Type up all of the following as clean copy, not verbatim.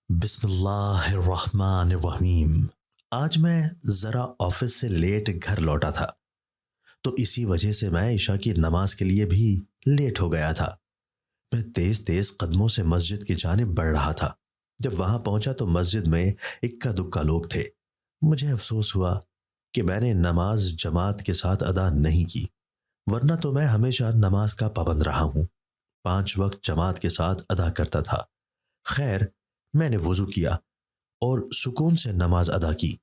بسم اللہ الرحمن الرحیم۔ آج میں ذرا آفس سے لیٹ گھر لوٹا تھا، تو اسی وجہ سے میں عشاء کی نماز کے لیے بھی لیٹ ہو گیا تھا۔ میں تیز تیز قدموں سے مسجد کی جانب بڑھ رہا تھا۔ جب وہاں پہنچا تو مسجد میں اکا دکا لوگ تھے۔ مجھے افسوس ہوا کہ میں نے نماز جماعت کے ساتھ ادا نہیں کی، ورنہ تو میں ہمیشہ نماز کا پابند رہا ہوں، 5 وقت جماعت کے ساتھ ادا کرتا تھا۔ خیر، میں نے وضو کیا اور سکون سے نماز ادا کی۔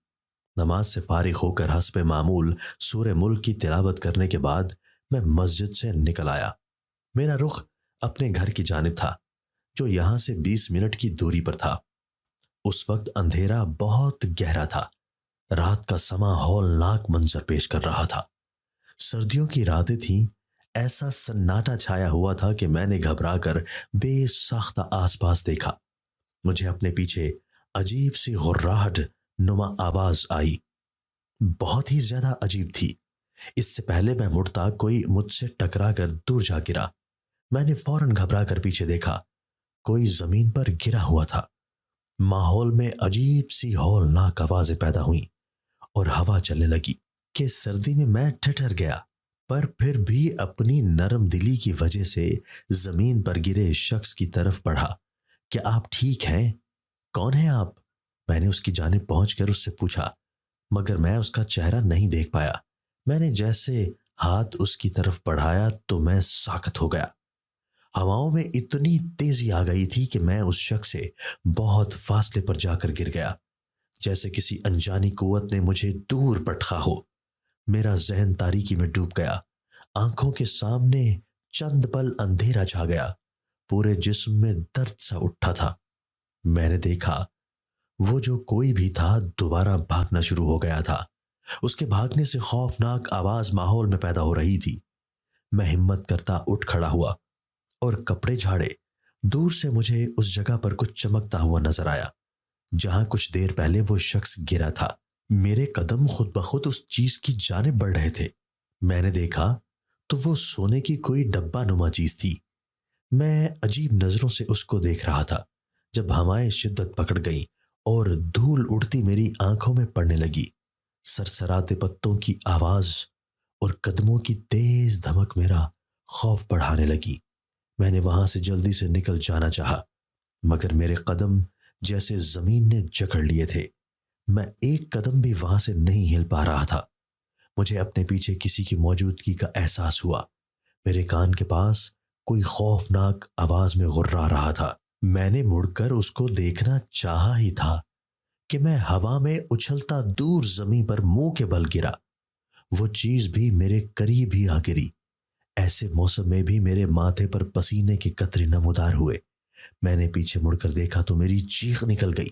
نماز سے فارغ ہو کر حسب معمول سورہ ملک کی تلاوت کرنے کے بعد میں مسجد سے نکل آیا۔ میرا رخ اپنے گھر کی جانب تھا، جو یہاں سے 20 منٹ کی دوری پر تھا۔ اس وقت اندھیرا بہت گہرا تھا۔ رات کا سما ہولناک منظر پیش کر رہا تھا۔ سردیوں کی راتیں تھیں، ایسا سناٹا چھایا ہوا تھا کہ میں نے گھبرا کر بے ساختہ آس پاس دیکھا۔ مجھے اپنے پیچھے عجیب سی غراہٹ نما آواز آئی، بہت ہی زیادہ عجیب تھی۔ اس سے پہلے میں مڑتا کوئی مجھ سے ٹکرا کر دور جا گرا۔ میں نے فوراً گھبرا کر پیچھے دیکھا، کوئی زمین پر گرا ہوا تھا۔ ماحول میں عجیب سی ہولناک آوازیں پیدا ہوئیں اور ہوا چلنے لگی کہ سردی میں ٹھٹر گیا، پر پھر بھی اپنی نرم دلی کی وجہ سے زمین پر گرے شخص کی طرف بڑھا۔ کیا آپ ٹھیک ہیں؟ کون ہیں آپ؟ میں نے اس کی جانب پہنچ کر اس سے پوچھا، مگر میں اس کا چہرہ نہیں دیکھ پایا۔ میں نے جیسے ہاتھ اس کی طرف بڑھایا تو میں ساکت ہو گیا۔ ہواؤں میں اتنی تیزی آ گئی تھی کہ میں اس شخص سے بہت فاصلے پر جا کر گر گیا، جیسے کسی انجانی قوت نے مجھے دور پٹخا ہو۔ میرا ذہن تاریکی میں ڈوب گیا، آنکھوں کے سامنے چند پل اندھیرا چھا گیا، پورے جسم میں درد سا اٹھا تھا۔ میں نے دیکھا وہ جو کوئی بھی تھا دوبارہ بھاگنا شروع ہو گیا تھا۔ اس کے بھاگنے سے خوفناک آواز ماحول میں پیدا ہو رہی تھی۔ میں ہمت کرتا اٹھ کھڑا ہوا اور کپڑے جھاڑے۔ دور سے مجھے اس جگہ پر کچھ چمکتا ہوا نظر آیا جہاں کچھ دیر پہلے وہ شخص گرا تھا۔ میرے قدم خود بخود اس چیز کی جانب بڑھ رہے تھے۔ میں نے دیکھا تو وہ سونے کی کوئی ڈبہ نما چیز تھی۔ میں عجیب نظروں سے اس کو دیکھ رہا تھا جب ہوائیں شدت پکڑ گئیں اور دھول اڑتی میری آنکھوں میں پڑنے لگی۔ سرسراتے پتوں کی آواز اور قدموں کی تیز دھمک میرا خوف بڑھانے لگی۔ میں نے وہاں سے جلدی سے نکل جانا چاہا، مگر میرے قدم جیسے زمین نے جکڑ لیے تھے۔ میں ایک قدم بھی وہاں سے نہیں ہل پا رہا تھا۔ مجھے اپنے پیچھے کسی کی موجودگی کا احساس ہوا۔ میرے کان کے پاس کوئی خوفناک آواز میں غرا رہا تھا۔ میں نے مڑ کر اس کو دیکھنا چاہا ہی تھا کہ میں ہوا میں اچھلتا دور زمین پر منہ کے بل گرا۔ وہ چیز بھی میرے قریب ہی آ گری۔ ایسے موسم میں بھی میرے ماتھے پر پسینے کے قطرے نمودار ہوئے۔ میں نے پیچھے مڑ کر دیکھا تو میری چیخ نکل گئی۔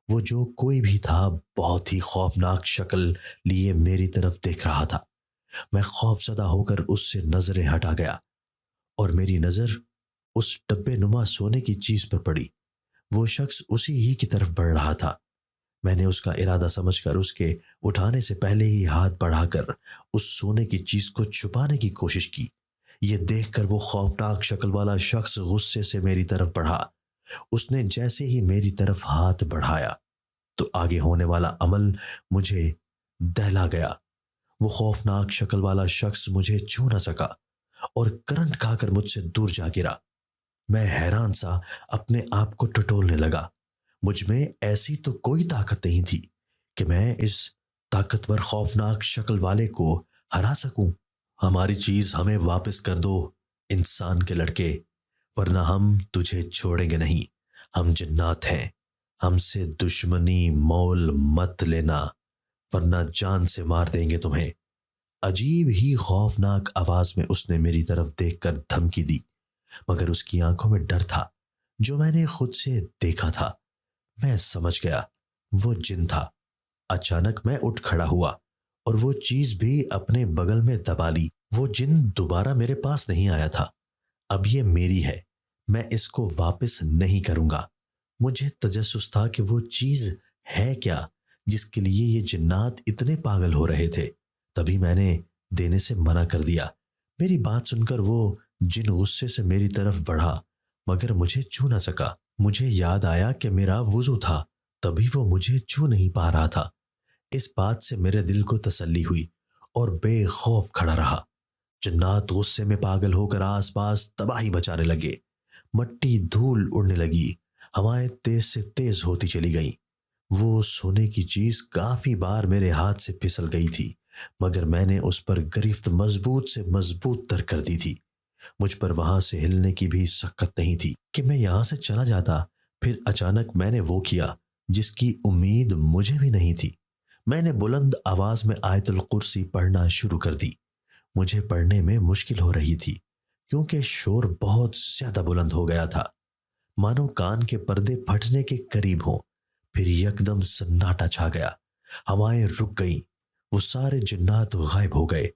وہ جو کوئی بھی تھا بہت ہی خوفناک شکل لیے میری طرف دیکھ رہا تھا۔ میں خوف زدہ ہو کر اس سے نظریں ہٹا گیا اور میری نظر اس ڈبے نما سونے کی چیز پر پڑی۔ وہ شخص اسی ہی کی طرف بڑھ رہا تھا۔ میں نے اس کا ارادہ سمجھ کر اس کے اٹھانے سے پہلے ہی ہاتھ بڑھا کر اس سونے کی چیز کو چھپانے کی کوشش کی۔ یہ دیکھ کر وہ خوفناک شکل والا شخص غصے سے میری طرف بڑھا۔ اس نے جیسے ہی میری طرف ہاتھ بڑھایا تو آگے ہونے والا عمل مجھے دہلا گیا۔ وہ خوفناک شکل والا شخص مجھے چھو نہ سکا اور کرنٹ کھا کر مجھ سے دور جا گرا۔ میں حیران سا اپنے آپ کو ٹٹولنے لگا۔ مجھ میں ایسی تو کوئی طاقت نہیں تھی کہ میں اس طاقتور خوفناک شکل والے کو ہرا سکوں۔ ہماری چیز ہمیں واپس کر دو انسان کے لڑکے، ورنہ ہم تجھے چھوڑیں گے نہیں۔ ہم جنات ہیں، ہم سے دشمنی مول مت لینا، ورنہ جان سے مار دیں گے تمہیں۔ عجیب ہی خوفناک آواز میں اس نے میری طرف دیکھ کر دھمکی دی، مگر اس کی آنکھوں میں ڈر تھا جو میں نے خود سے دیکھا تھا۔ میں سمجھ گیا وہ جن تھا۔ اچانک میں اٹھ کھڑا ہوا اور وہ چیز بھی اپنے بغل میں دبا لی۔ وہ جن دوبارہ میرے پاس نہیں آیا تھا۔ اب یہ میری ہے، میں اس کو واپس نہیں کروں گا۔ مجھے تجسس تھا کہ وہ چیز ہے کیا جس کے لیے یہ جنات اتنے پاگل ہو رہے تھے۔ تبھی میں نے دینے سے منع کر دیا۔ میری بات سن کر وہ جن غصے سے میری طرف بڑھا، مگر مجھے چھو نہ سکا۔ مجھے یاد آیا کہ میرا وضو تھا، تبھی وہ مجھے چھو نہیں پا رہا تھا۔ اس بات سے میرے دل کو تسلی ہوئی اور بے خوف کھڑا رہا۔ جنات غصے میں پاگل ہو کر آس پاس تباہی بچانے لگے۔ مٹی دھول اڑنے لگی، ہوائیں تیز سے تیز ہوتی چلی گئیں۔ وہ سونے کی چیز کافی بار میرے ہاتھ سے پھسل گئی تھی، مگر میں نے اس پر گرفت مضبوط سے مضبوط تر کر دی تھی۔ مجھ پر وہاں سے ہلنے کی بھی سخت نہیں تھی کہ میں یہاں سے چلا جاتا۔ پھر اچانک میں نے وہ کیا جس کی امید مجھے بھی نہیں تھی۔ میں نے بلند آواز میں آیت الکرسی پڑھنا شروع کر دی۔ مجھے پڑھنے میں مشکل ہو رہی تھی کیونکہ شور بہت زیادہ بلند ہو گیا تھا، مانو کان کے پردے پھٹنے کے قریب ہوں۔ پھر یکدم سناٹا چھا گیا، ہوائیں رک گئیں، وہ سارے جنات غائب ہو گئے۔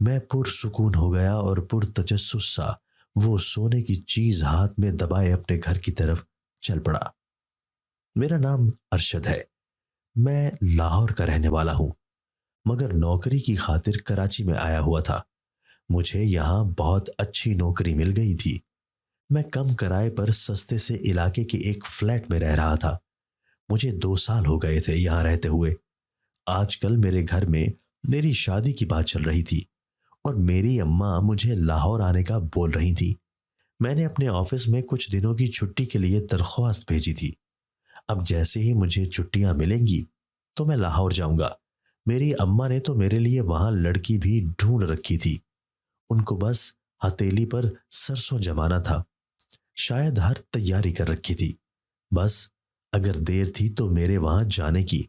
میں پرسکون ہو گیا اور پرتجسس سا وہ سونے کی چیز ہاتھ میں دبائے اپنے گھر کی طرف چل پڑا۔ میرا نام ارشد ہے، میں لاہور کا رہنے والا ہوں، مگر نوکری کی خاطر کراچی میں آیا ہوا تھا۔ مجھے یہاں بہت اچھی نوکری مل گئی تھی۔ میں کم کرائے پر سستے سے علاقے کے ایک فلیٹ میں رہ رہا تھا۔ مجھے 2 سال ہو گئے تھے یہاں رہتے ہوئے۔ آج کل میرے گھر میں میری شادی کی بات چل رہی تھی اور میری اماں مجھے لاہور آنے کا بول رہی تھی۔ میں نے اپنے آفس میں کچھ دنوں کی چھٹی کے لیے درخواست بھیجی تھی۔ اب جیسے ہی مجھے چھٹیاں ملیں گی تو میں لاہور جاؤں گا۔ میری اماں نے تو میرے لیے وہاں لڑکی بھی ڈھونڈ رکھی تھی، ان کو بس ہتیلی پر سرسوں جمانا تھا۔ شاید ہر تیاری کر رکھی تھی، بس اگر دیر تھی تو میرے وہاں جانے کی۔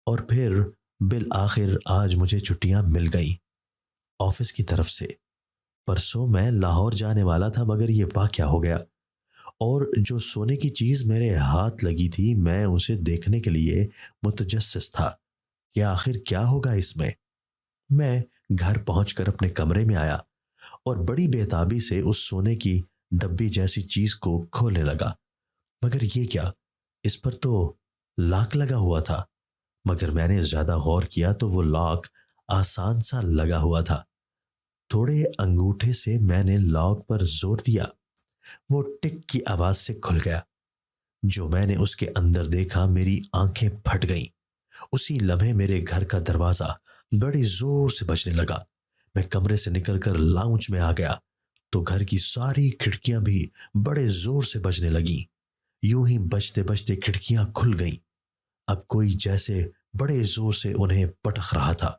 اور پھر بالآخر آج مجھے چھٹیاں مل گئیں آفس کی طرف سے۔ پرسوں میں لاہور جانے والا تھا مگر یہ واقعہ ہو گیا، اور جو سونے کی چیز میرے ہاتھ لگی تھی میں اسے دیکھنے کے لیے متجسس تھا کہ آخر کیا ہوگا اس میں۔ میں گھر پہنچ کر اپنے کمرے میں آیا اور بڑی بےتابی سے اس سونے کی ڈبی جیسی چیز کو کھولنے لگا، مگر یہ کیا، اس پر تو لاک لگا ہوا تھا۔ مگر میں نے زیادہ غور کیا تو وہ لاک آسان سا لگا ہوا تھا۔ تھوڑے انگوٹھے سے میں نے لاک پر زور دیا، وہ ٹک کی آواز سے کھل گیا۔ جو میں نے اس کے اندر دیکھا میری آنکھیں پھٹ گئیں۔ اسی لمحے میرے گھر کا دروازہ بڑی زور سے بجنے لگا۔ میں کمرے سے نکل کر لاؤنج میں آ گیا تو گھر کی ساری کھڑکیاں بھی بڑے زور سے بجنے لگیں۔ یوں ہی بجتے بجتے کھڑکیاں کھل گئیں، اب کوئی جیسے بڑے زور سے انہیں پٹخ رہا تھا۔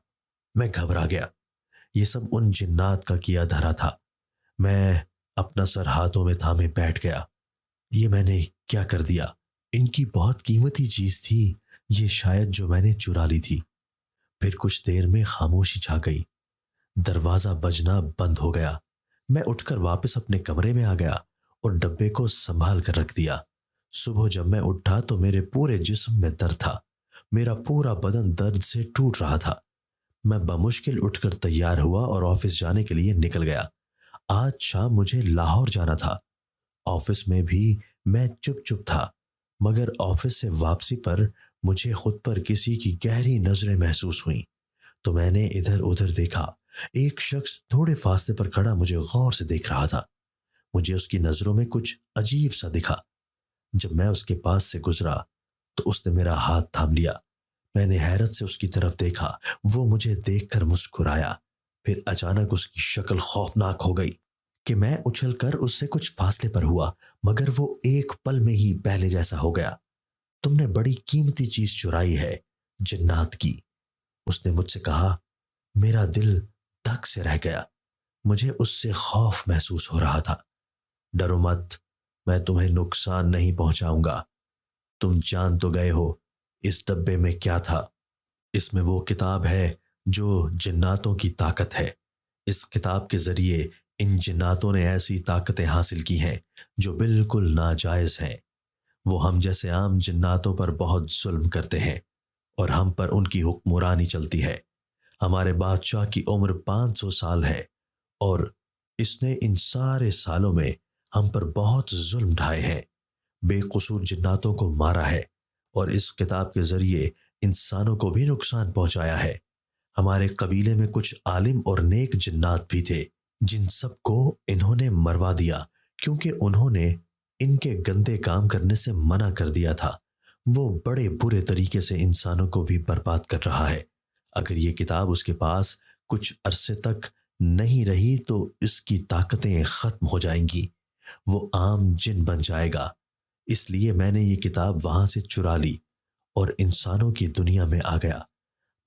میں گھبرا گیا، یہ سب ان جنات کا کیا دھرا تھا۔ میں اپنا سر ہاتھوں میں تھامے بیٹھ گیا۔ یہ میں نے کیا کر دیا؟ ان کی بہت قیمتی چیز تھی یہ، شاید جو میں نے چرا لی تھی۔ پھر کچھ دیر میں خاموشی چھا گئی، دروازہ بجنا بند ہو گیا۔ میں اٹھ کر واپس اپنے کمرے میں آ گیا اور ڈبے کو سنبھال کر رکھ دیا۔ صبح جب میں اٹھا تو میرے پورے جسم میں درد تھا، میرا پورا بدن درد سے ٹوٹ رہا تھا۔ میں بمشکل اٹھ کر تیار ہوا اور آفس جانے کے لیے نکل گیا۔ آج شام مجھے لاہور جانا تھا۔ آفس میں بھی میں چپ چپ تھا، مگر آفس سے واپسی پر مجھے خود پر کسی کی گہری نظریں محسوس ہوئیں تو میں نے ادھر ادھر دیکھا۔ ایک شخص تھوڑے فاصلے پر کھڑا مجھے غور سے دیکھ رہا تھا۔ مجھے اس کی نظروں میں کچھ عجیب سا دکھا۔ جب میں اس کے پاس سے گزرا تو اس نے میرا ہاتھ تھام لیا۔ میں نے حیرت سے اس کی طرف دیکھا، وہ مجھے دیکھ کر مسکرایا۔ پھر اچانک اس کی شکل خوفناک ہو گئی کہ میں اچھل کر اس سے کچھ فاصلے پر ہوا، مگر وہ ایک پل میں ہی پہلے جیسا ہو گیا۔ تم نے بڑی قیمتی چیز چرائی ہے، جنات کی، اس نے مجھ سے کہا۔ میرا دل دھک سے رہ گیا، مجھے اس سے خوف محسوس ہو رہا تھا۔ ڈرو مت، میں تمہیں نقصان نہیں پہنچاؤں گا۔ تم جان تو گئے ہو اس ڈبے میں کیا تھا۔ اس میں وہ کتاب ہے جو جناتوں کی طاقت ہے۔ اس کتاب کے ذریعے ان جناتوں نے ایسی طاقتیں حاصل کی ہیں جو بالکل ناجائز ہیں۔ وہ ہم جیسے عام جناتوں پر بہت ظلم کرتے ہیں اور ہم پر ان کی حکمرانی چلتی ہے۔ ہمارے بادشاہ کی عمر 500 سال ہے اور اس نے ان سارے سالوں میں ہم پر بہت ظلم ڈھائے ہیں، بے قصور جناتوں کو مارا ہے اور اس کتاب کے ذریعے انسانوں کو بھی نقصان پہنچایا ہے۔ ہمارے قبیلے میں کچھ عالم اور نیک جنات بھی تھے جن سب کو انہوں نے مروا دیا کیونکہ انہوں نے ان کے گندے کام کرنے سے منع کر دیا تھا۔ وہ بڑے برے طریقے سے انسانوں کو بھی برباد کر رہا ہے۔ اگر یہ کتاب اس کے پاس کچھ عرصے تک نہیں رہی تو اس کی طاقتیں ختم ہو جائیں گی، وہ عام جن بن جائے گا۔ اس لیے میں نے یہ کتاب وہاں سے چرا لی اور انسانوں کی دنیا میں آ گیا،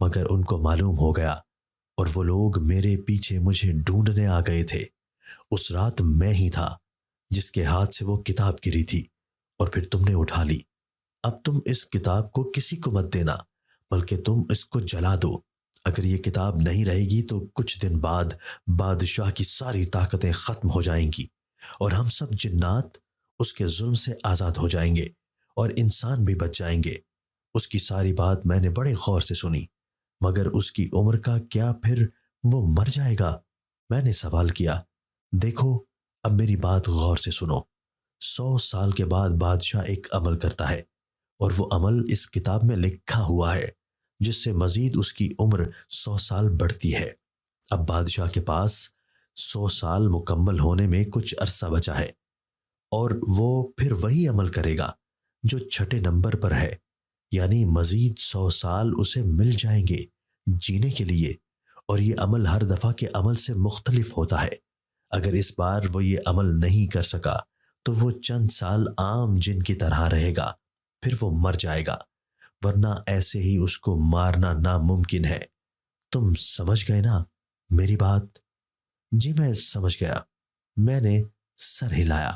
مگر ان کو معلوم ہو گیا اور وہ لوگ میرے پیچھے مجھے ڈھونڈنے آ گئے تھے۔ اس رات میں ہی تھا جس کے ہاتھ سے وہ کتاب گری تھی اور پھر تم نے اٹھا لی۔ اب تم اس کتاب کو کسی کو مت دینا، بلکہ تم اس کو جلا دو۔ اگر یہ کتاب نہیں رہے گی تو کچھ دن بعد بادشاہ کی ساری طاقتیں ختم ہو جائیں گی اور ہم سب جنات اس کے ظلم سے آزاد ہو جائیں گے اور انسان بھی بچ جائیں گے۔ اس کی ساری بات میں نے بڑے غور سے سنی۔ مگر اس کی عمر کا کیا، پھر وہ مر جائے گا؟ میں نے سوال کیا۔ دیکھو، اب میری بات غور سے سنو۔ 100 سال کے بعد بادشاہ ایک عمل کرتا ہے اور وہ عمل اس کتاب میں لکھا ہوا ہے، جس سے مزید اس کی عمر 100 سال بڑھتی ہے۔ اب بادشاہ کے پاس 100 سال مکمل ہونے میں کچھ عرصہ بچا ہے اور وہ پھر وہی عمل کرے گا جو چھٹے نمبر پر ہے، یعنی مزید 100 سال اسے مل جائیں گے جینے کے لیے، اور یہ عمل ہر دفعہ کے عمل سے مختلف ہوتا ہے۔ اگر اس بار وہ یہ عمل نہیں کر سکا تو وہ چند سال عام جن کی طرح رہے گا، پھر وہ مر جائے گا، ورنہ ایسے ہی اس کو مارنا ناممکن ہے۔ تم سمجھ گئے نا میری بات؟ جی میں سمجھ گیا، میں نے سر ہلایا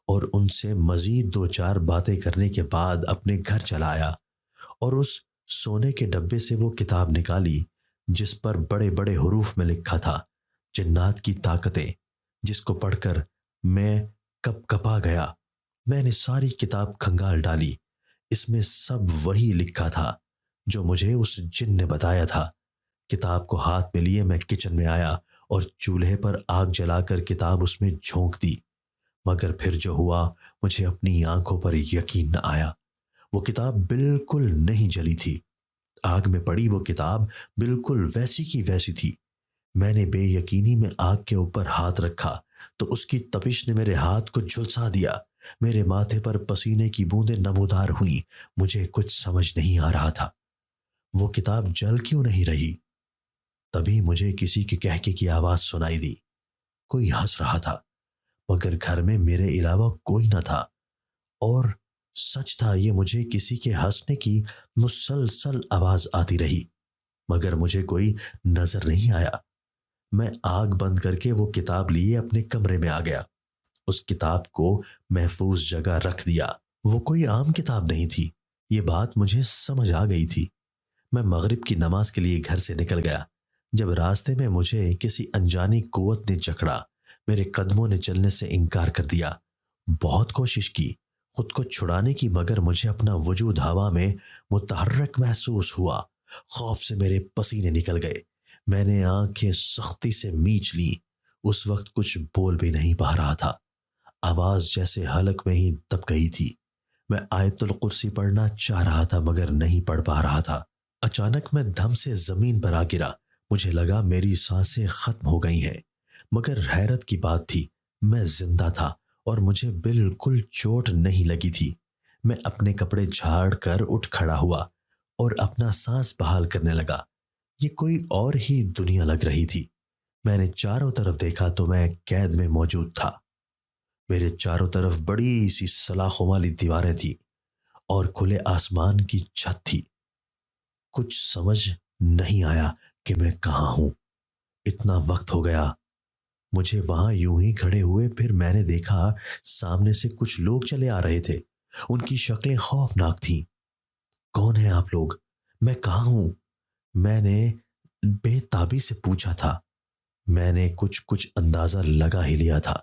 اور ان سے مزید 2-4 باتیں کرنے کے بعد اپنے گھر چلا آیا اور اس سونے کے ڈبے سے وہ کتاب نکالی جس پر بڑے بڑے حروف میں لکھا تھا جنات کی طاقتیں، جس کو پڑھ کر میں کپ کپا گیا۔ میں نے ساری کتاب کھنگال ڈالی۔ اس میں سب وہی لکھا تھا جو مجھے اس جن نے بتایا تھا۔ کتاب کو ہاتھ میں لیے میں کچن میں آیا اور چولہے پر آگ جلا کر کتاب اس میں جھونک دی، مگر پھر جو ہوا مجھے اپنی آنکھوں پر یقین نہ آیا۔ وہ کتاب بالکل نہیں جلی تھی۔ آگ میں پڑی وہ کتاب بالکل ویسی کی ویسی تھی۔ میں نے بے یقینی میں آگ کے اوپر ہاتھ رکھا تو اس کی تپش نے میرے ہاتھ کو جھلسا دیا۔ میرے ماتھے پر پسینے کی بوندیں نمودار ہوئیں۔ مجھے کچھ سمجھ نہیں آ رہا تھا، وہ کتاب جل کیوں نہیں رہی؟ تبھی مجھے کسی کے کہکے کی آواز سنائی دی۔ کوئی ہنس رہا تھا، مگر گھر میں میرے علاوہ کوئی نہ تھا، اور سچ تھا یہ مجھے کسی کے ہنسنے کی مسلسل آواز آتی رہی، مگر مجھے کوئی نظر نہیں آیا۔ میں آگ بند کر کے وہ کتاب لیے اپنے کمرے میں آ گیا۔ اس کتاب کو محفوظ جگہ رکھ دیا۔ وہ کوئی عام کتاب نہیں تھی، یہ بات مجھے سمجھ آ گئی تھی۔ میں مغرب کی نماز کے لیے گھر سے نکل گیا۔ جب راستے میں مجھے کسی انجانی قوت نے جکڑا، میرے قدموں نے چلنے سے انکار کر دیا۔ بہت کوشش کی خود کو چھڑانے کی، مگر مجھے اپنا وجود ہوا میں متحرک محسوس ہوا۔ خوف سے میرے پسینے نکل گئے۔ میں نے آنکھیں سختی سے میچ لی۔ اس وقت کچھ بول بھی نہیں پا رہا تھا، آواز جیسے حلق میں ہی دب گئی تھی۔ میں آیت الکرسی پڑھنا چاہ رہا تھا مگر نہیں پڑھ پا رہا تھا۔ اچانک میں دھم سے زمین پر آ گرا۔ مجھے لگا میری سانسیں ختم ہو گئی ہیں، مگر حیرت کی بات تھی میں زندہ تھا اور مجھے بالکل چوٹ نہیں لگی تھی۔ میں اپنے کپڑے جھاڑ کر اٹھ کھڑا ہوا اور اپنا سانس بحال کرنے لگا۔ یہ کوئی اور ہی دنیا لگ رہی تھی۔ میں نے چاروں طرف دیکھا تو میں قید میں موجود تھا۔ میرے چاروں طرف بڑی سی سلاخوں والی دیواریں تھیں اور کھلے آسمان کی چھت تھی۔ کچھ سمجھ نہیں آیا کہ میں کہاں ہوں۔ اتنا وقت ہو گیا مجھے وہاں یوں ہی کھڑے ہوئے، پھر میں نے دیکھا سامنے سے کچھ لوگ چلے آ رہے تھے۔ ان کی شکلیں خوفناک تھیں۔ کون ہیں آپ لوگ؟ میں کہاں ہوں؟ میں نے بے تابی سے پوچھا تھا۔ میں نے کچھ اندازہ لگا ہی لیا تھا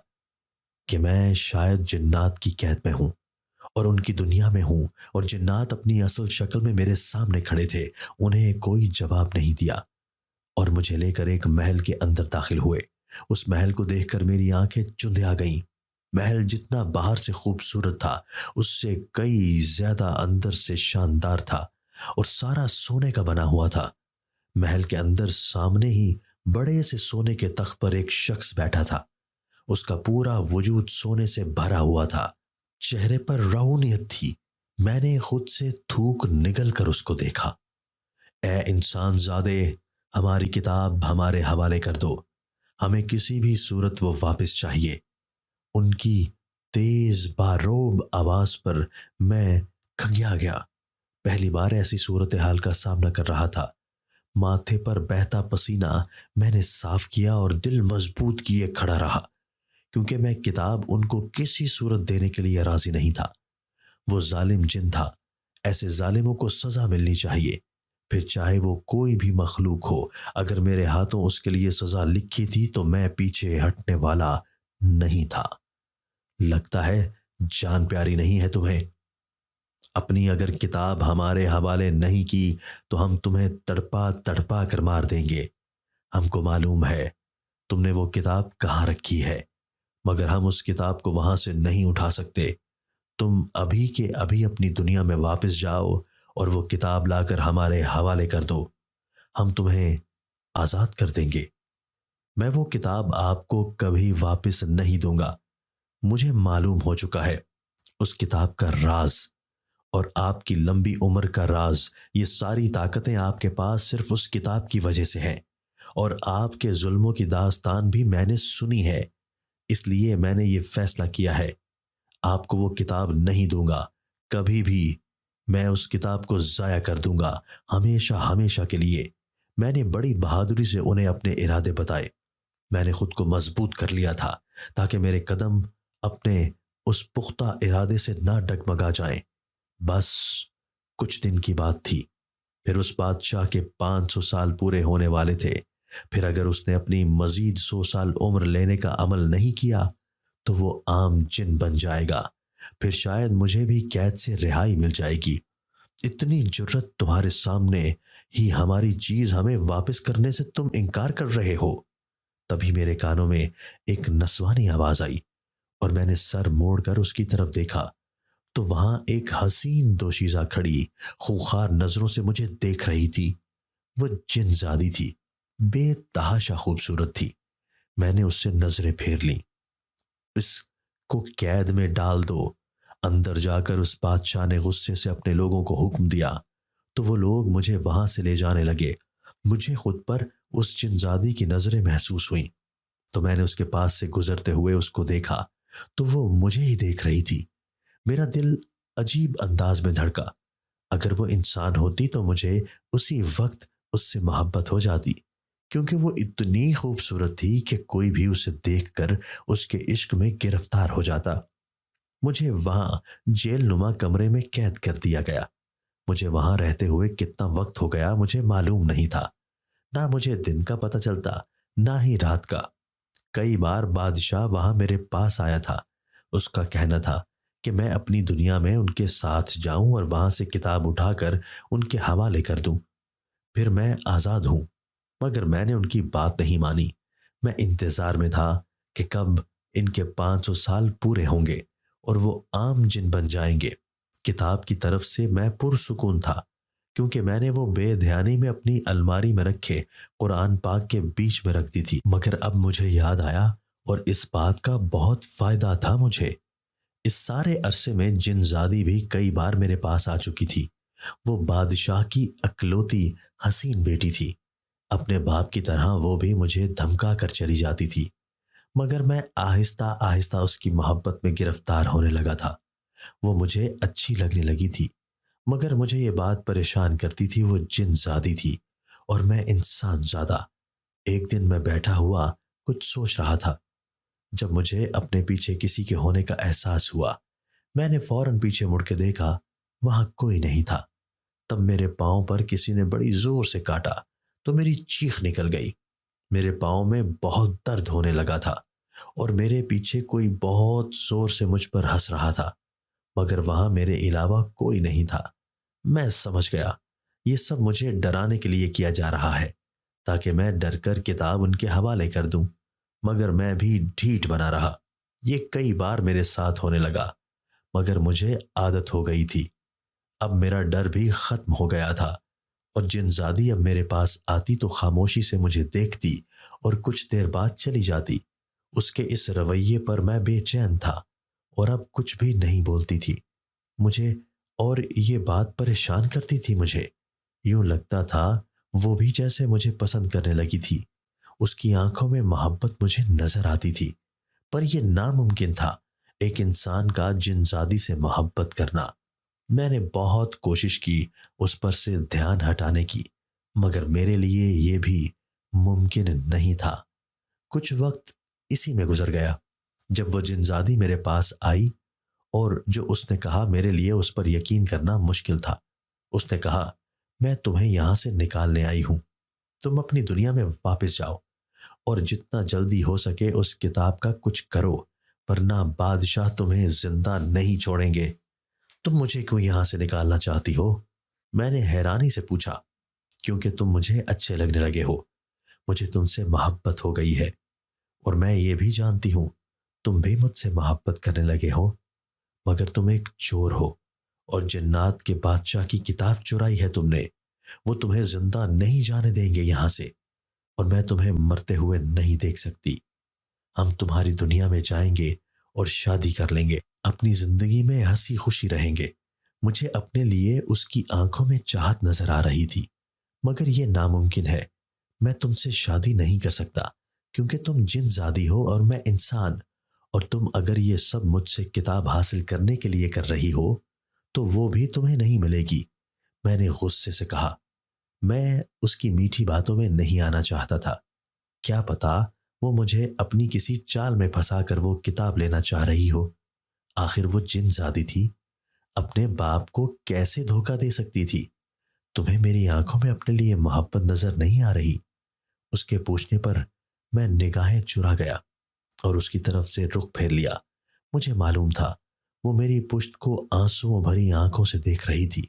کہ میں شاید جنات کی قید میں ہوں اور ان کی دنیا میں ہوں، اور جنات اپنی اصل شکل میں میرے سامنے کھڑے تھے۔ انہیں کوئی جواب نہیں دیا اور مجھے لے کر ایک محل کے اندر داخل ہوئے۔ اس محل کو دیکھ کر میری آنکھیں چندے آ گئیں۔ محل جتنا باہر سے خوبصورت تھا، اس سے کئی زیادہ اندر سے شاندار تھا اور سارا سونے کا بنا ہوا تھا۔ محل کے اندر سامنے ہی بڑے سے سونے کے تخت پر ایک شخص بیٹھا تھا۔ اس کا پورا وجود سونے سے بھرا ہوا تھا۔ چہرے پر رونیت تھی۔ میں نے خود سے تھوک نگل کر اس کو دیکھا۔ اے انسان زادے، ہماری کتاب ہمارے حوالے کر دو، ہمیں کسی بھی صورت وہ واپس چاہیے۔ ان کی تیز باروب آواز پر میں کھنگیا گیا۔ پہلی بار ایسی صورتحال کا سامنا کر رہا تھا۔ ماتھے پر بہتا پسینہ میں نے صاف کیا اور دل مضبوط کیے کھڑا رہا، کیونکہ میں کتاب ان کو کسی صورت دینے کے لیے راضی نہیں تھا۔ وہ ظالم جن تھا، ایسے ظالموں کو سزا ملنی چاہیے، پھر چاہے وہ کوئی بھی مخلوق ہو۔ اگر میرے ہاتھوں اس کے لیے سزا لکھی تھی تو میں پیچھے ہٹنے والا نہیں تھا۔ لگتا ہے جان پیاری نہیں ہے تمہیں۔ اپنی اگر کتاب ہمارے حوالے نہیں کی تو ہم تمہیں تڑپا تڑپا کر مار دیں گے۔ ہم کو معلوم ہے تم نے وہ کتاب کہاں رکھی ہے، مگر ہم اس کتاب کو وہاں سے نہیں اٹھا سکتے۔ تم ابھی کے ابھی اپنی دنیا میں واپس جاؤ اور وہ کتاب لا کر ہمارے حوالے کر دو، ہم تمہیں آزاد کر دیں گے۔ میں وہ کتاب آپ کو کبھی واپس نہیں دوں گا۔ مجھے معلوم ہو چکا ہے اس کتاب کا راز اور آپ کی لمبی عمر کا راز۔ یہ ساری طاقتیں آپ کے پاس صرف اس کتاب کی وجہ سے ہیں، اور آپ کے ظلموں کی داستان بھی میں نے سنی ہے۔ اس لیے میں نے یہ فیصلہ کیا ہے، آپ کو وہ کتاب نہیں دوں گا کبھی بھی۔ میں اس کتاب کو ضائع کر دوں گا ہمیشہ ہمیشہ کے لیے۔ میں نے بڑی بہادری سے انہیں اپنے ارادے بتائے۔ میں نے خود کو مضبوط کر لیا تھا تاکہ میرے قدم اپنے اس پختہ ارادے سے نہ ڈگمگا جائیں۔ بس کچھ دن کی بات تھی، پھر اس بادشاہ کے 500 سال پورے ہونے والے تھے۔ پھر اگر اس نے اپنی مزید 100 سال عمر لینے کا عمل نہیں کیا تو وہ عام جن بن جائے گا۔ پھر شاید مجھے بھی قید سے رہائی مل جائے گی۔ اتنی جرت تمہارے سامنے ہی ہماری چیز ہمیں واپس کرنے سے تم انکار کر رہے ہو۔ تبھی میرے کانوں میں ایک نسوانی آواز آئی اور میں نے سر موڑ کر اس کی طرف دیکھا تو وہاں ایک حسین دوشیزہ کھڑی خوخار نظروں سے مجھے دیکھ رہی تھی۔ وہ جن زادی تھی، بے تحاشا خوبصورت تھی۔ میں نے اس سے نظریں پھیر لیں۔ اس کو قید میں ڈال دو۔ اندر جا کر اس بادشاہ نے غصے سے اپنے لوگوں کو حکم دیا تو وہ لوگ مجھے وہاں سے لے جانے لگے۔ مجھے خود پر اس جنزادی کی نظریں محسوس ہوئیں تو میں نے اس کے پاس سے گزرتے ہوئے اس کو دیکھا تو وہ مجھے ہی دیکھ رہی تھی۔ میرا دل عجیب انداز میں دھڑکا۔ اگر وہ انسان ہوتی تو مجھے اسی وقت اس سے محبت ہو جاتی، کیونکہ وہ اتنی خوبصورت تھی کہ کوئی بھی اسے دیکھ کر اس کے عشق میں گرفتار ہو جاتا۔ مجھے وہاں جیل نما کمرے میں قید کر دیا گیا۔ مجھے وہاں رہتے ہوئے کتنا وقت ہو گیا مجھے معلوم نہیں تھا۔ نہ مجھے دن کا پتہ چلتا نہ ہی رات کا۔ کئی بار بادشاہ وہاں میرے پاس آیا تھا۔ اس کا کہنا تھا کہ میں اپنی دنیا میں ان کے ساتھ جاؤں اور وہاں سے کتاب اٹھا کر ان کے حوالے کر دوں، پھر میں آزاد ہوں۔ مگر میں نے ان کی بات نہیں مانی۔ میں انتظار میں تھا کہ کب ان کے 500 سال پورے ہوں گے اور وہ عام جن بن جائیں گے۔ کتاب کی طرف سے میں پرسکون تھا، کیونکہ میں نے وہ بے دھیانی میں اپنی الماری میں رکھے قرآن پاک کے بیچ میں رکھ دی تھی۔ مگر اب مجھے یاد آیا اور اس بات کا بہت فائدہ تھا مجھے۔ اس سارے عرصے میں جن زادی بھی کئی بار میرے پاس آ چکی تھی۔ وہ بادشاہ کی اکلوتی حسین بیٹی تھی۔ اپنے باپ کی طرح وہ بھی مجھے دھمکا کر چلی جاتی تھی، مگر میں آہستہ آہستہ اس کی محبت میں گرفتار ہونے لگا تھا۔ وہ مجھے اچھی لگنے لگی تھی، مگر مجھے یہ بات پریشان کرتی تھی وہ جن زادی تھی اور میں انسان زادہ۔ ایک دن میں بیٹھا ہوا کچھ سوچ رہا تھا جب مجھے اپنے پیچھے کسی کے ہونے کا احساس ہوا۔ میں نے فوراً پیچھے مڑ کے دیکھا، وہاں کوئی نہیں تھا۔ تب میرے پاؤں پر کسی نے بڑی زور سے کاٹا تو میری چیخ نکل گئی۔ میرے پاؤں میں بہت درد ہونے لگا تھا اور میرے پیچھے کوئی بہت زور سے مجھ پر ہنس رہا تھا، مگر وہاں میرے علاوہ کوئی نہیں تھا۔ میں سمجھ گیا یہ سب مجھے ڈرانے کے لیے کیا جا رہا ہے تاکہ میں ڈر کر کتاب ان کے حوالے کر دوں، مگر میں بھی ڈھیٹ بنا رہا۔ یہ کئی بار میرے ساتھ ہونے لگا، مگر مجھے عادت ہو گئی تھی۔ اب میرا ڈر بھی ختم ہو گیا تھا اور جن زادی اب میرے پاس آتی تو خاموشی سے مجھے دیکھتی اور کچھ دیر بعد چلی جاتی۔ اس کے اس رویے پر میں بے چین تھا اور اب کچھ بھی نہیں بولتی تھی مجھے، اور یہ بات پریشان کرتی تھی مجھے۔ یوں لگتا تھا وہ بھی جیسے مجھے پسند کرنے لگی تھی، اس کی آنکھوں میں محبت مجھے نظر آتی تھی۔ پر یہ ناممکن تھا ایک انسان کا جن زادی سے محبت کرنا۔ میں نے بہت کوشش کی اس پر سے دھیان ہٹانے کی، مگر میرے لیے یہ بھی ممکن نہیں تھا۔ کچھ وقت اسی میں گزر گیا۔ جب وہ جن زادی میرے پاس آئی اور جو اس نے کہا، میرے لیے اس پر یقین کرنا مشکل تھا۔ اس نے کہا، میں تمہیں یہاں سے نکالنے آئی ہوں، تم اپنی دنیا میں واپس جاؤ اور جتنا جلدی ہو سکے اس کتاب کا کچھ کرو، ورنہ بادشاہ تمہیں زندہ نہیں چھوڑیں گے۔ تم مجھے کیوں یہاں سے نکالنا چاہتی ہو؟ میں نے حیرانی سے پوچھا۔ کیونکہ تم مجھے اچھے لگنے لگے ہو، مجھے تم سے محبت ہو گئی ہے، اور میں یہ بھی جانتی ہوں تم بھی مجھ سے محبت کرنے لگے ہو، مگر تم ایک چور ہو اور جنات کے بادشاہ کی کتاب چرائی ہے تم نے۔ وہ تمہیں زندہ نہیں جانے دیں گے یہاں سے، اور میں تمہیں مرتے ہوئے نہیں دیکھ سکتی۔ ہم تمہاری دنیا میں جائیں گے اور شادی کر لیں گے، اپنی زندگی میں ہنسی خوشی رہیں گے۔ مجھے اپنے لیے اس کی آنکھوں میں چاہت نظر آ رہی تھی، مگر یہ ناممکن ہے۔ میں تم سے شادی نہیں کر سکتا کیونکہ تم جن زادی ہو اور میں انسان، اور تم اگر یہ سب مجھ سے کتاب حاصل کرنے کے لیے کر رہی ہو تو وہ بھی تمہیں نہیں ملے گی۔ میں نے غصے سے کہا۔ میں اس کی میٹھی باتوں میں نہیں آنا چاہتا تھا، کیا پتا وہ مجھے اپنی کسی چال میں پھنسا کر وہ کتاب لینا چاہ رہی ہو۔ آخر وہ جن زادی تھی، اپنے باپ کو کیسے دھوکہ دے سکتی تھی؟ تمہیں میری آنکھوں میں اپنے لیے محبت نظر نہیں آ رہی؟ اس کے پوچھنے پر میں نگاہیں چرا گیا اور اس کی طرف سے رخ پھیر لیا۔ مجھے معلوم تھا وہ میری پشت کو آنسوؤں بھری آنکھوں سے دیکھ رہی تھی،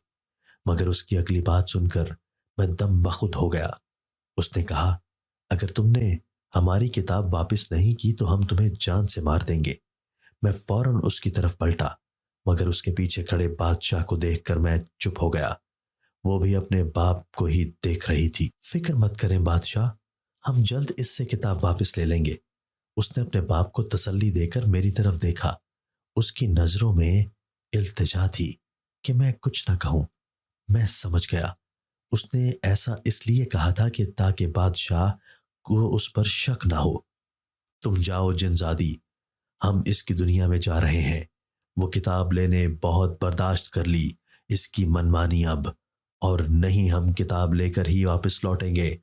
مگر اس کی اگلی بات سن کر میں دم بخود ہو گیا۔ اس نے کہا، اگر تم نے ہماری کتاب واپس نہیں کی تو ہم تمہیں جان سے مار دیں گے۔ میں فوراً اس کی طرف پلٹا، مگر اس کے پیچھے کھڑے بادشاہ کو دیکھ کر میں چپ ہو گیا۔ وہ بھی اپنے باپ کو ہی دیکھ رہی تھی۔ فکر مت کریں بادشاہ، ہم جلد اس سے کتاب واپس لے لیں گے۔ اس نے اپنے باپ کو تسلی دے کر میری طرف دیکھا۔ اس کی نظروں میں التجا تھی کہ میں کچھ نہ کہوں۔ میں سمجھ گیا اس نے ایسا اس لیے کہا تھا کہ تاکہ بادشاہ کو اس پر شک نہ ہو۔ تم جاؤ جن زادی، ہم اس کی دنیا میں جا رہے ہیں۔ وہ کتاب لینے بہت برداشت کر لی، اس کی منمانی اب، اور نہیں ہم کتاب لے کر ہی واپس لوٹیں گے۔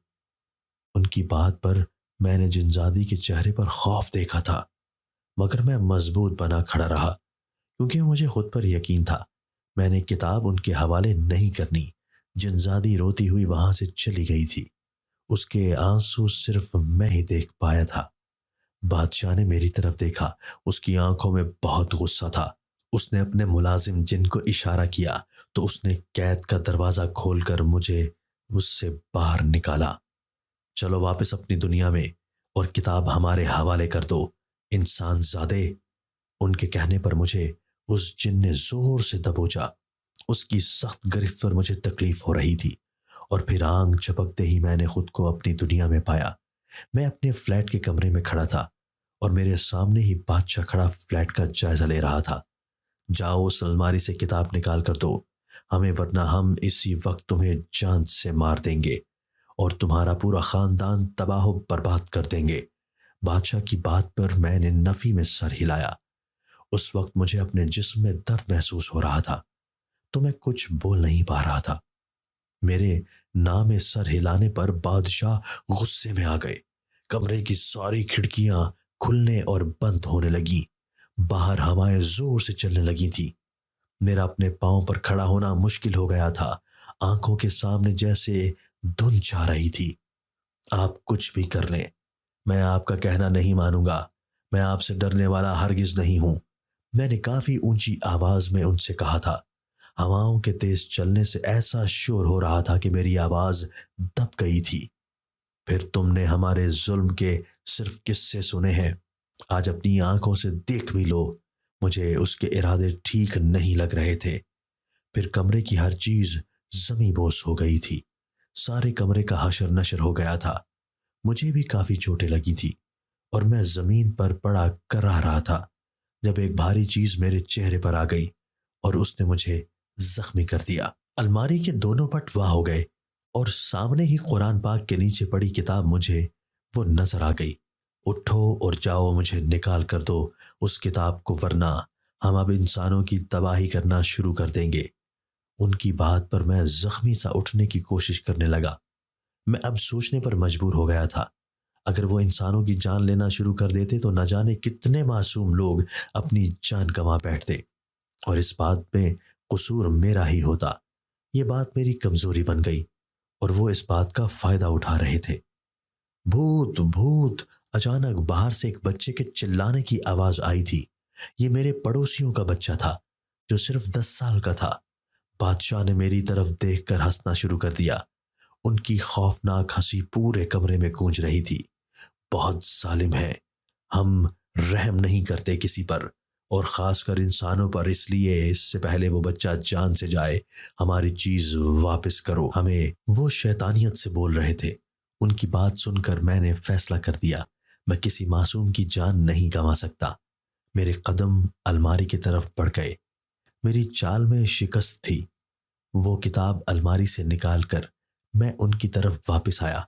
ان کی بات پر میں نے جن زادی کے چہرے پر خوف دیکھا تھا، مگر میں مضبوط بنا کھڑا رہا کیونکہ مجھے خود پر یقین تھا میں نے کتاب ان کے حوالے نہیں کرنی۔ جن زادی روتی ہوئی وہاں سے چلی گئی تھی، اس کے آنسو صرف میں ہی دیکھ پایا تھا۔ بادشاہ نے میری طرف دیکھا، اس کی آنکھوں میں بہت غصہ تھا۔ اس نے اپنے ملازم جن کو اشارہ کیا تو اس نے قید کا دروازہ کھول کر مجھے اس سے باہر نکالا۔ چلو واپس اپنی دنیا میں اور کتاب ہمارے حوالے کر دو، انسان زادے۔ ان کے کہنے پر مجھے اس جن نے زور سے دبوچا۔ اس کی سخت گرفت پر مجھے تکلیف ہو رہی تھی، اور پھر آنکھ جھپکتے ہی میں نے خود کو اپنی دنیا میں پایا۔ میں اپنے فلیٹ کے کمرے میں کھڑا تھا اور میرے سامنے ہی بادشاہ کھڑا فلیٹ کا جائزہ لے رہا تھا۔ جاؤ اس الماری سے کتاب نکال کر دو ہمیں، ورنہ ہم اسی وقت تمہیں جان سے مار دیں گے اور تمہارا پورا خاندان تباہ و برباد کر دیں گے۔ بادشاہ کی بات پر میں نے نفی میں سر ہلایا۔ اس وقت مجھے اپنے جسم میں درد محسوس ہو رہا تھا تو میں کچھ بول نہیں پا رہا تھا۔ میرے نام سر ہلانے پر بادشاہ غصے میں آ گئے۔ کمرے کی ساری کھڑکیاں کھلنے اور بند ہونے لگیں، باہر ہوائیں زور سے چلنے لگی تھی۔ میرا اپنے پاؤں پر کھڑا ہونا مشکل ہو گیا تھا، آنکھوں کے سامنے جیسے دھند چھا رہی تھی۔ آپ کچھ بھی کر لیں، میں آپ کا کہنا نہیں مانوں گا، میں آپ سے ڈرنے والا ہرگز نہیں ہوں، میں نے کافی اونچی آواز میں ان سے کہا تھا۔ ہواؤں کے تیز چلنے سے ایسا شور ہو رہا تھا کہ میری آواز دب گئی تھی۔ پھر تم نے ہمارے ظلم کے صرف قصے سنے ہیں، آج اپنی آنکھوں سے دیکھ بھی لو۔ مجھے اس کے ارادے ٹھیک نہیں لگ رہے تھے۔ پھر کمرے کی ہر چیز زمیں بوس ہو گئی تھی، سارے کمرے کا حشر نشر ہو گیا تھا۔ مجھے بھی کافی چوٹیں لگی تھی اور میں زمین پر پڑا کر رہا تھا۔ جب ایک بھاری چیز میرے چہرے پر آ گئی اور اس نے مجھے زخمی کر دیا۔ الماری کے دونوں پٹ واہ ہو گئے اور سامنے ہی قرآن پاک کے نیچے پڑی کتاب مجھے وہ نظر آ گئی۔ اٹھو اور جاؤ، مجھے نکال کر دو اس کتاب کو، ورنہ ہم اب انسانوں کی تباہی کرنا شروع کر دیں گے۔ ان کی بات پر میں زخمی سا اٹھنے کی کوشش کرنے لگا۔ میں اب سوچنے پر مجبور ہو گیا تھا، اگر وہ انسانوں کی جان لینا شروع کر دیتے تو نہ جانے کتنے معصوم لوگ اپنی جان گنوا بیٹھتے، اور اس بات میں قصور میرا ہی ہوتا۔ یہ بات میری کمزوری بن گئی اور وہ اس بات کا فائدہ اٹھا رہے تھے۔ بھوت بھوت! اچانک باہر سے ایک بچے کے چلانے کی آواز آئی تھی۔ یہ میرے پڑوسیوں کا بچہ تھا جو صرف 10 سال کا تھا۔ بادشاہ نے میری طرف دیکھ کر ہنسنا شروع کر دیا۔ ان کی خوفناک ہنسی پورے کمرے میں گونج رہی تھی۔ بہت ظالم ہے، ہم رحم نہیں کرتے کسی پر، اور خاص کر انسانوں پر، اس لیے اس سے پہلے وہ بچہ جان سے جائے ہماری چیز واپس کرو۔ ہمیں وہ شیطانیت سے بول رہے تھے۔ ان کی بات سن کر میں نے فیصلہ کر دیا، میں کسی معصوم کی جان نہیں گنوا سکتا۔ میرے قدم الماری کی طرف بڑھ گئے۔ میری چال میں شکست تھی۔ وہ کتاب الماری سے نکال کر میں ان کی طرف واپس آیا۔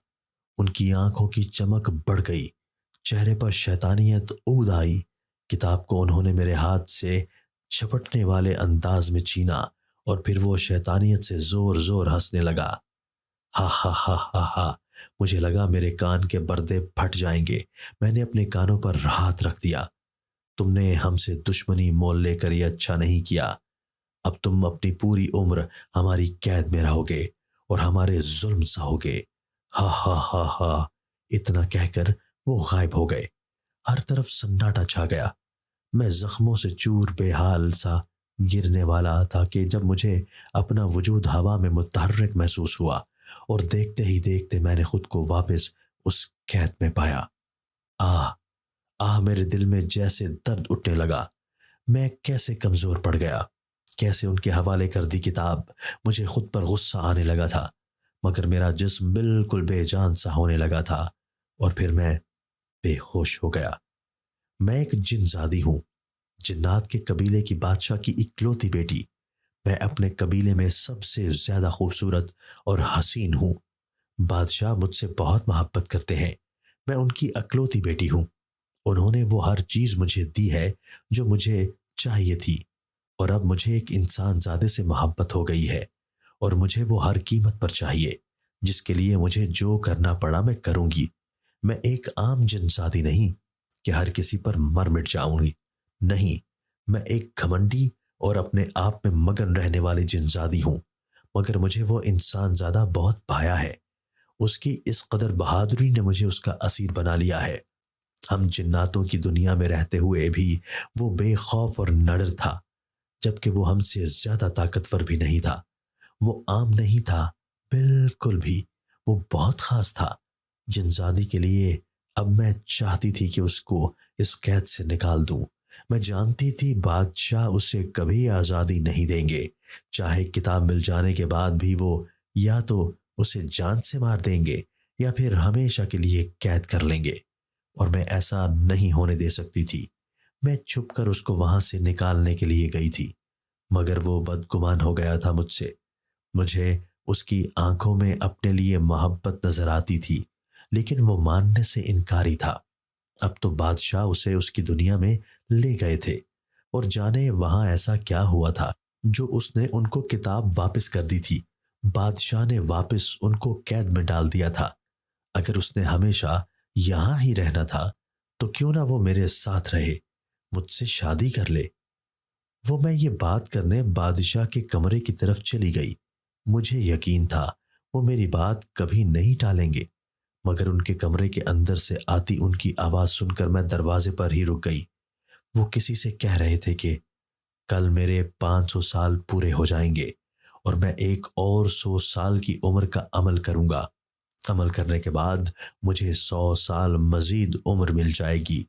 ان کی آنکھوں کی چمک بڑھ گئی، چہرے پر شیطانیت عود آئی۔ کتاب کو انہوں نے میرے ہاتھ سے چھپٹنے والے انداز میں چھینا اور پھر وہ شیطانیت سے زور زور ہنسنے لگا۔ ہا ہا ہا ہا ہا! مجھے لگا میرے کان کے پردے پھٹ جائیں گے۔ میں نے اپنے کانوں پر ہاتھ رکھ دیا۔ تم نے ہم سے دشمنی مول لے کر یہ اچھا نہیں کیا۔ اب تم اپنی پوری عمر ہماری قید میں رہو گے اور ہمارے ظلم سہو گے۔ ہا ہا ہا ہا! اتنا کہہ کر وہ غائب ہو گئے۔ ہر طرف سناٹا چھا گیا۔ میں زخموں سے چور بے حال سا گرنے والا تھا کہ جب مجھے اپنا وجود ہوا میں متحرک محسوس ہوا، اور دیکھتے ہی دیکھتے میں نے خود کو واپس اس قید میں پایا۔ میرے دل میں جیسے درد اٹھنے لگا۔ میں کیسے کمزور پڑ گیا، کیسے ان کے حوالے کر دی کتاب۔ مجھے خود پر غصہ آنے لگا تھا، مگر میرا جسم بالکل بے جان سا ہونے لگا تھا، اور پھر میں بے ہوش ہو گیا۔ میں ایک جن زادی ہوں، جنات کے قبیلے کی بادشاہ کی اکلوتی بیٹی۔ میں اپنے قبیلے میں سب سے زیادہ خوبصورت اور حسین ہوں۔ بادشاہ مجھ سے بہت محبت کرتے ہیں۔ میں ان کی اکلوتی بیٹی ہوں۔ انہوں نے وہ ہر چیز مجھے دی ہے جو مجھے چاہیے تھی، اور اب مجھے ایک انسان زادے سے محبت ہو گئی ہے، اور مجھے وہ ہر قیمت پر چاہیے، جس کے لیے مجھے جو کرنا پڑا میں کروں گی۔ میں ایک عام جن زادی نہیں کہ ہر کسی پر مر مٹ جاؤں گی۔ نہیں، میں ایک گھمنڈی اور اپنے آپ میں مگن رہنے والی جن زادی ہوں، مگر مجھے وہ انسان زادہ بہت بھایا ہے۔ اس کی اس قدر بہادری نے مجھے اس کا اسیر بنا لیا ہے۔ ہم جناتوں کی دنیا میں رہتے ہوئے بھی وہ بے خوف اور نڈر تھا، جبکہ وہ ہم سے زیادہ طاقتور بھی نہیں تھا۔ وہ عام نہیں تھا، بالکل بھی۔ وہ بہت خاص تھا۔ جنزادی کے لیے اب میں چاہتی تھی کہ اس کو اس قید سے نکال دوں۔ میں جانتی تھی بادشاہ اسے کبھی آزادی نہیں دیں گے، چاہے کتاب مل جانے کے بعد بھی وہ یا تو اسے جان سے مار دیں گے یا پھر ہمیشہ کے لیے قید کر لیں گے، اور میں ایسا نہیں ہونے دے سکتی تھی۔ میں چھپ کر اس کو وہاں سے نکالنے کے لیے گئی تھی، مگر وہ بدگمان ہو گیا تھا مجھ سے۔ مجھے اس کی آنکھوں میں اپنے لیے محبت نظر آتی تھی، لیکن وہ ماننے سے انکاری تھا۔ اب تو بادشاہ اسے اس کی دنیا میں لے گئے تھے، اور جانے وہاں ایسا کیا ہوا تھا جو اس نے ان کو کتاب واپس کر دی تھی۔ بادشاہ نے واپس ان کو قید میں ڈال دیا تھا۔ اگر اس نے ہمیشہ یہاں ہی رہنا تھا تو کیوں نہ وہ میرے ساتھ رہے، مجھ سے شادی کر لے۔ وہ میں یہ بات کرنے بادشاہ کے کمرے کی طرف چلی گئی۔ مجھے یقین تھا وہ میری بات کبھی نہیں ٹالیں گے، مگر ان کے کمرے کے اندر سے آتی ان کی آواز سن کر میں دروازے پر ہی رک گئی۔ وہ کسی سے کہہ رہے تھے کہ کل میرے 500 سال پورے ہو جائیں گے اور میں ایک اور 100 سال کی عمر کا عمل کروں گا۔ عمل کرنے کے بعد مجھے 100 سال مزید عمر مل جائے گی۔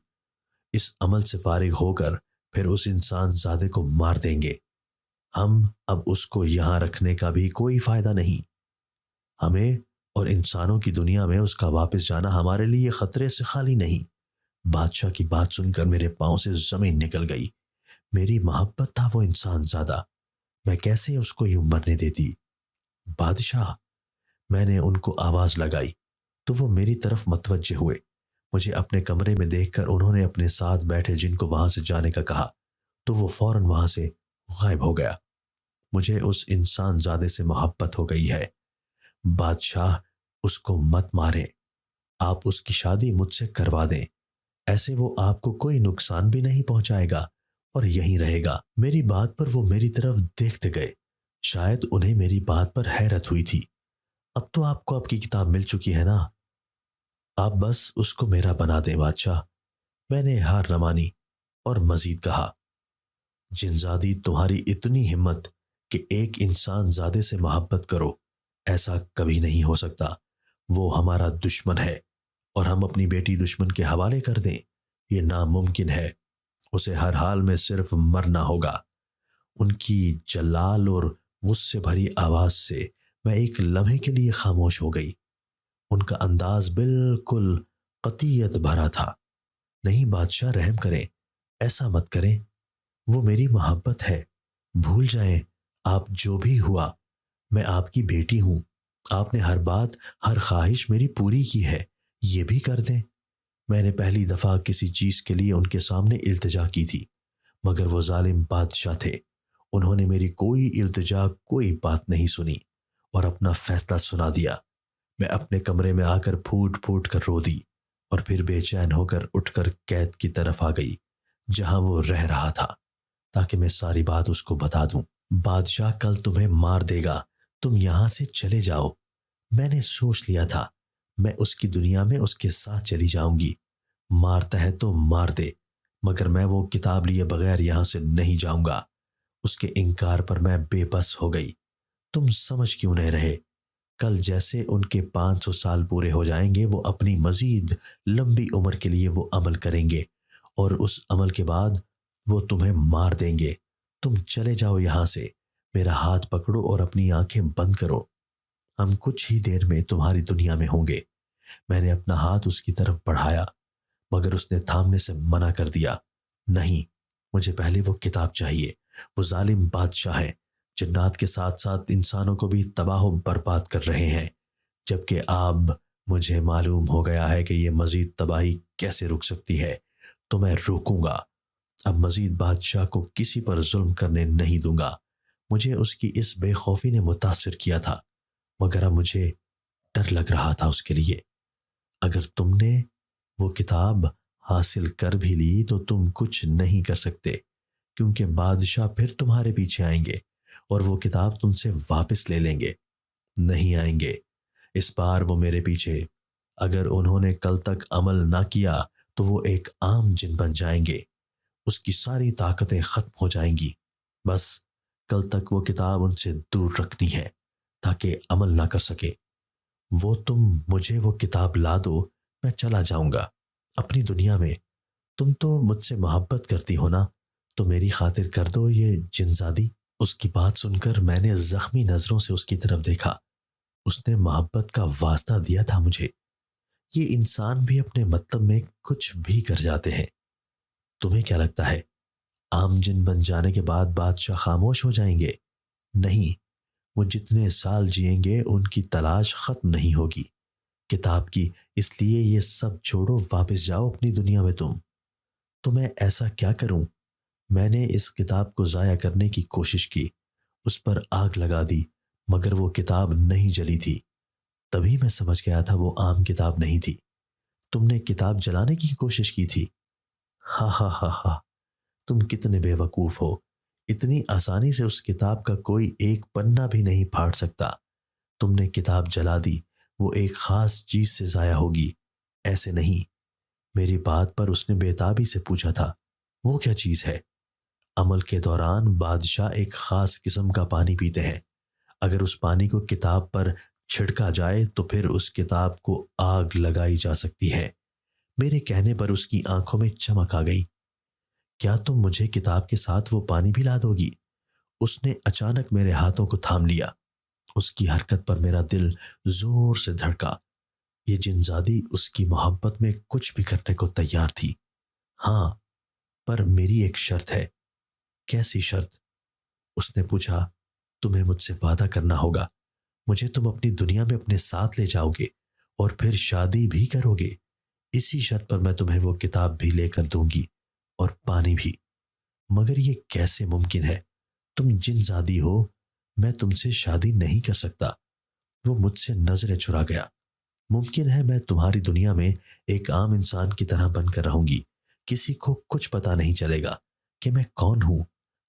اس عمل سے فارغ ہو کر پھر اس انسان زادے کو مار دیں گے۔ ہم اب اس کو یہاں رکھنے کا بھی کوئی فائدہ نہیں۔ ہمیں اور انسانوں کی دنیا میں اس کا واپس جانا ہمارے لیے خطرے سے خالی نہیں۔ بادشاہ کی بات سن کر میرے پاؤں سے زمین نکل گئی۔ میری محبت تھا وہ انسان زیادہ، میں کیسے اس کو یوں مرنے دیتی؟ بادشاہ، میں نے ان کو آواز لگائی تو وہ میری طرف متوجہ ہوئے۔ مجھے اپنے کمرے میں دیکھ کر انہوں نے اپنے ساتھ بیٹھے جن کو وہاں سے جانے کا کہا تو وہ فوراً وہاں سے غائب ہو گیا۔ مجھے اس انسان زادے سے محبت ہو گئی ہے۔ بادشاہ، اس کو مت ماریں، آپ اس کی شادی مجھ سے کروا دیں، ایسے وہ آپ کو کوئی نقصان بھی نہیں پہنچائے گا اور یہیں رہے گا۔ میری بات پر وہ میری طرف دیکھتے گئے، شاید انہیں میری بات پر حیرت ہوئی تھی۔ اب تو آپ کو آپ کی کتاب مل چکی ہے نا، آپ بس اس کو میرا بنا دیں بادشاہ۔ میں نے ہار نہ مانی اور مزید کہا، جنزادی، تمہاری اتنی ہمت کہ ایک انسان زادے سے محبت کرو، ایسا کبھی نہیں ہو سکتا۔ وہ ہمارا دشمن ہے اور ہم اپنی بیٹی دشمن کے حوالے کر دیں، یہ ناممکن ہے۔ اسے ہر حال میں صرف مرنا ہوگا۔ ان کی جلال اور غصے بھری آواز سے میں ایک لمحے کے لیے خاموش ہو گئی۔ ان کا انداز بالکل قطعیت بھرا تھا۔ نہیں بادشاہ، رحم کریں، ایسا مت کریں، وہ میری محبت ہے، بھول جائیں آپ جو بھی ہوا، میں آپ کی بیٹی ہوں، آپ نے ہر بات، ہر خواہش میری پوری کی ہے، یہ بھی کر دیں۔ میں نے پہلی دفعہ کسی چیز کے لیے ان کے سامنے التجا کی تھی، مگر وہ ظالم بادشاہ تھے، انہوں نے میری کوئی التجا، کوئی بات نہیں سنی اور اپنا فیصلہ سنا دیا۔ میں اپنے کمرے میں آ کر پھوٹ پھوٹ کر رو دی اور پھر بے چین ہو کر اٹھ کر قید کی طرف آ گئی جہاں وہ رہ رہا تھا، تاکہ میں ساری بات اس کو بتا دوں۔ بادشاہ کل تمہیں مار دے گا، تم یہاں سے چلے جاؤ۔ میں نے سوچ لیا تھا میں اس کی دنیا میں اس کے ساتھ چلی جاؤں گی، مارتا ہے تو مار دے، مگر میں وہ کتاب لیے بغیر یہاں سے نہیں جاؤں گا۔ اس کے انکار پر میں بے بس ہو گئی۔ تم سمجھ کیوں نہیں رہے؟ کل جیسے ان کے 500 سال پورے ہو جائیں گے، وہ اپنی مزید لمبی عمر کے لیے وہ عمل کریں گے اور اس عمل کے بعد وہ تمہیں مار دیں گے۔ تم چلے جاؤ یہاں سے، میرا ہاتھ پکڑو اور اپنی آنکھیں بند کرو، ہم کچھ ہی دیر میں تمہاری دنیا میں ہوں گے۔ میں نے اپنا ہاتھ اس کی طرف بڑھایا مگر اس نے تھامنے سے منع کر دیا۔ نہیں، مجھے پہلے وہ کتاب چاہیے۔ وہ ظالم بادشاہ ہیں، جنات کے ساتھ ساتھ انسانوں کو بھی تباہ و برباد کر رہے ہیں، جبکہ اب مجھے معلوم ہو گیا ہے کہ یہ مزید تباہی کیسے رک سکتی ہے، تو میں روکوں گا۔ اب مزید بادشاہ کو کسی پر ظلم کرنے نہیں دوں گا۔ مجھے اس کی اس بے خوفی نے متاثر کیا تھا، مگر اب مجھے ڈر لگ رہا تھا اس کے لیے۔ اگر تم نے وہ کتاب حاصل کر بھی لی تو تم کچھ نہیں کر سکتے، کیونکہ بادشاہ پھر تمہارے پیچھے آئیں گے اور وہ کتاب تم سے واپس لے لیں گے۔ نہیں آئیں گے، اس بار وہ میرے پیچھے، اگر انہوں نے کل تک عمل نہ کیا تو وہ ایک عام جن بن جائیں گے، اس کی ساری طاقتیں ختم ہو جائیں گی۔ بس کل تک وہ کتاب ان سے دور رکھنی ہے تاکہ عمل نہ کر سکے۔ تم مجھے وہ کتاب لا دو، میں چلا جاؤں گا اپنی دنیا میں۔ تم تو مجھ سے محبت کرتی ہو نا، تو میری خاطر کر دو یہ جنزادی۔ اس کی بات سن کر میں نے زخمی نظروں سے اس کی طرف دیکھا۔ اس نے محبت کا واسطہ دیا تھا مجھے۔ یہ انسان بھی اپنے مطلب میں کچھ بھی کر جاتے ہیں۔ تمہیں کیا لگتا ہے عام جن بن جانے کے بعد بادشاہ خاموش ہو جائیں گے؟ نہیں، وہ جتنے سال جئیں گے ان کی تلاش ختم نہیں ہوگی کتاب کی، اس لیے یہ سب چھوڑو، واپس جاؤ اپنی دنیا میں۔ تو میں ایسا کیا کروں؟ میں نے اس کتاب کو ضائع کرنے کی کوشش کی، اس پر آگ لگا دی، مگر وہ کتاب نہیں جلی تھی۔ تبھی میں سمجھ گیا تھا وہ عام کتاب نہیں تھی۔ تم نے کتاب جلانے کی کوشش کی تھی؟ ہاں ہاں ہاں ہاں، تم کتنے بے وقوف ہو، اتنی آسانی سے اس کتاب کا کوئی ایک پنہ بھی نہیں پھاڑ سکتا۔ تم نے کتاب جلا دی، وہ ایک خاص چیز سے ضائع ہوگی، ایسے نہیں۔ میری بات پر اس نے بےتابی سے پوچھا تھا، وہ کیا چیز ہے؟ عمل کے دوران بادشاہ ایک خاص قسم کا پانی پیتے ہیں، اگر اس پانی کو کتاب پر چھڑکا جائے تو پھر اس کتاب کو آگ لگائی جا سکتی ہے۔ میرے کہنے پر اس کی آنکھوں میں چمک آ گئی۔ کیا تم مجھے کتاب کے ساتھ وہ پانی بھی لا دو گی؟ اس نے اچانک میرے ہاتھوں کو تھام لیا۔ اس کی حرکت پر میرا دل زور سے دھڑکا۔ یہ جنزادی اس کی محبت میں کچھ بھی کرنے کو تیار تھی. ہاں، پر میری ایک شرط ہے. کیسی شرط؟ اس نے پوچھا. تمہیں مجھ سے وعدہ کرنا ہوگا. مجھے تم اپنی دنیا میں اپنے ساتھ لے جاؤ گے اور پھر شادی بھی کرو گے. اسی شرط پر میں تمہیں وہ کتاب بھی لے کر دوں گی اور پانی بھی. مگر یہ کیسے ممکن ہے؟ تم جن زادی ہو. میں تم سے شادی نہیں کر سکتا. وہ مجھ سے نظریں چرا گیا. ممکن ہے میں تمہاری دنیا میں ایک عام انسان کی طرح بن کر رہوں گی. کسی کو کچھ پتا نہیں چلے گا کہ میں کون ہوں.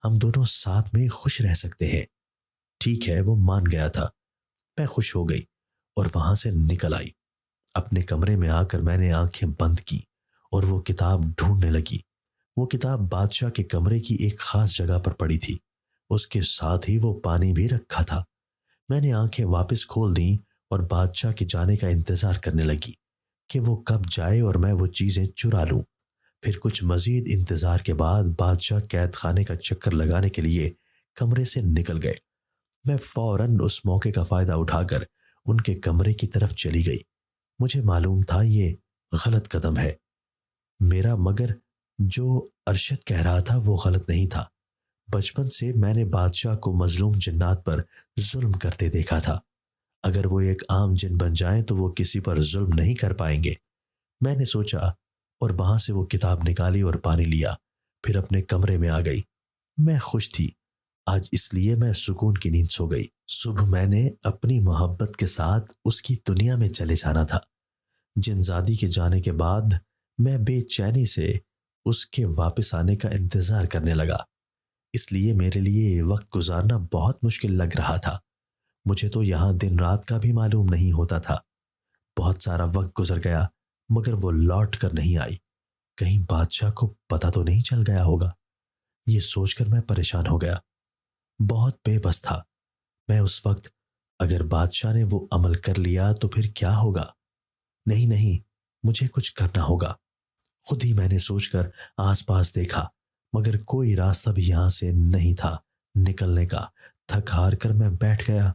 ہم دونوں ساتھ میں خوش رہ سکتے ہیں. ٹھیک ہے، وہ مان گیا تھا. میں خوش ہو گئی اور وہاں سے نکل آئی. اپنے کمرے میں آ کر میں نے آنکھیں بند کی اور وہ کتاب ڈھونڈنے لگی. وہ کتاب بادشاہ کے کمرے کی ایک خاص جگہ پر پڑی تھی. اس کے ساتھ ہی وہ پانی بھی رکھا تھا. میں نے آنکھیں واپس کھول دیں اور بادشاہ کے جانے کا انتظار کرنے لگی کہ وہ کب جائے اور میں وہ چیزیں چرا لوں. پھر کچھ مزید انتظار کے بعد بادشاہ قید خانے کا چکر لگانے کے لیے کمرے سے نکل گئے. میں فوراً اس موقع کا فائدہ اٹھا کر ان کے کمرے کی طرف چلی گئی. مجھے معلوم تھا یہ غلط قدم ہے میرا، مگر جو ارشد کہہ رہا تھا وہ غلط نہیں تھا. بچپن سے میں نے بادشاہ کو مظلوم جنات پر ظلم کرتے دیکھا تھا. اگر وہ ایک عام جن بن جائیں تو وہ کسی پر ظلم نہیں کر پائیں گے. میں نے سوچا اور وہاں سے وہ کتاب نکالی اور پانی لیا. پھر اپنے کمرے میں آ گئی. میں خوش تھی. آج اس لیے میں سکون کی نیند سو گئی. صبح میں نے اپنی محبت کے ساتھ اس کی دنیا میں چلے جانا تھا. جنزادی کے جانے کے بعد میں بے چینی سے اس کے واپس آنے کا انتظار کرنے لگا. اس لیے میرے لیے وقت گزارنا بہت مشکل لگ رہا تھا. مجھے تو یہاں دن رات کا بھی معلوم نہیں ہوتا تھا. بہت سارا وقت گزر گیا مگر وہ لوٹ کر نہیں آئی. کہیں بادشاہ کو پتہ تو نہیں چل گیا ہوگا. یہ سوچ کر میں پریشان ہو گیا. بہت بے بس تھا. میں اس وقت اگر بادشاہ نے وہ عمل کر لیا تو پھر کیا ہوگا؟ نہیں، مجھے کچھ کرنا ہوگا. خود ہی میں نے سوچ کر آس پاس دیکھا مگر کوئی راستہ بھی یہاں سے نہیں تھا نکلنے کا. تھک ہار کر میں بیٹھ گیا.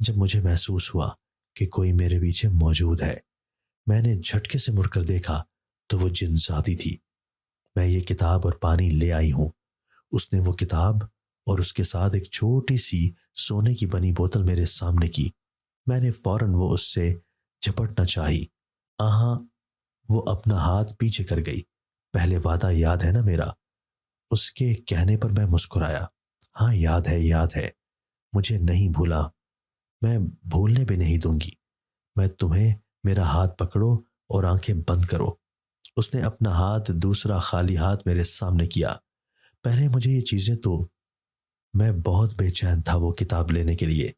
جب مجھے محسوس ہوا کہ کوئی میرے پیچھے موجود ہے، میں نے جھٹکے سے مڑ کر دیکھا تو وہ جنزادی تھی. میں یہ کتاب اور پانی لے آئی ہوں. اس نے وہ کتاب اور اس کے ساتھ ایک چھوٹی سی سونے کی بنی بوتل میرے سامنے کی. میں نے فوراً وہ اس سے جھپٹنا چاہی. آہاں، وہ اپنا ہاتھ پیچھے کر گئی. پہلے وعدہ یاد ہے نا میرا؟ اس کے کہنے پر میں مسکرایا. ہاں یاد ہے. مجھے نہیں بھولا. میں بھولنے بھی نہیں دوں گی. میں تمہیں میرا ہاتھ پکڑو اور آنکھیں بند کرو. اس نے اپنا ہاتھ دوسرا خالی ہاتھ میرے سامنے کیا. پہلے مجھے یہ چیزیں تو میں بہت بے چین تھا وہ کتاب لینے کے لیے.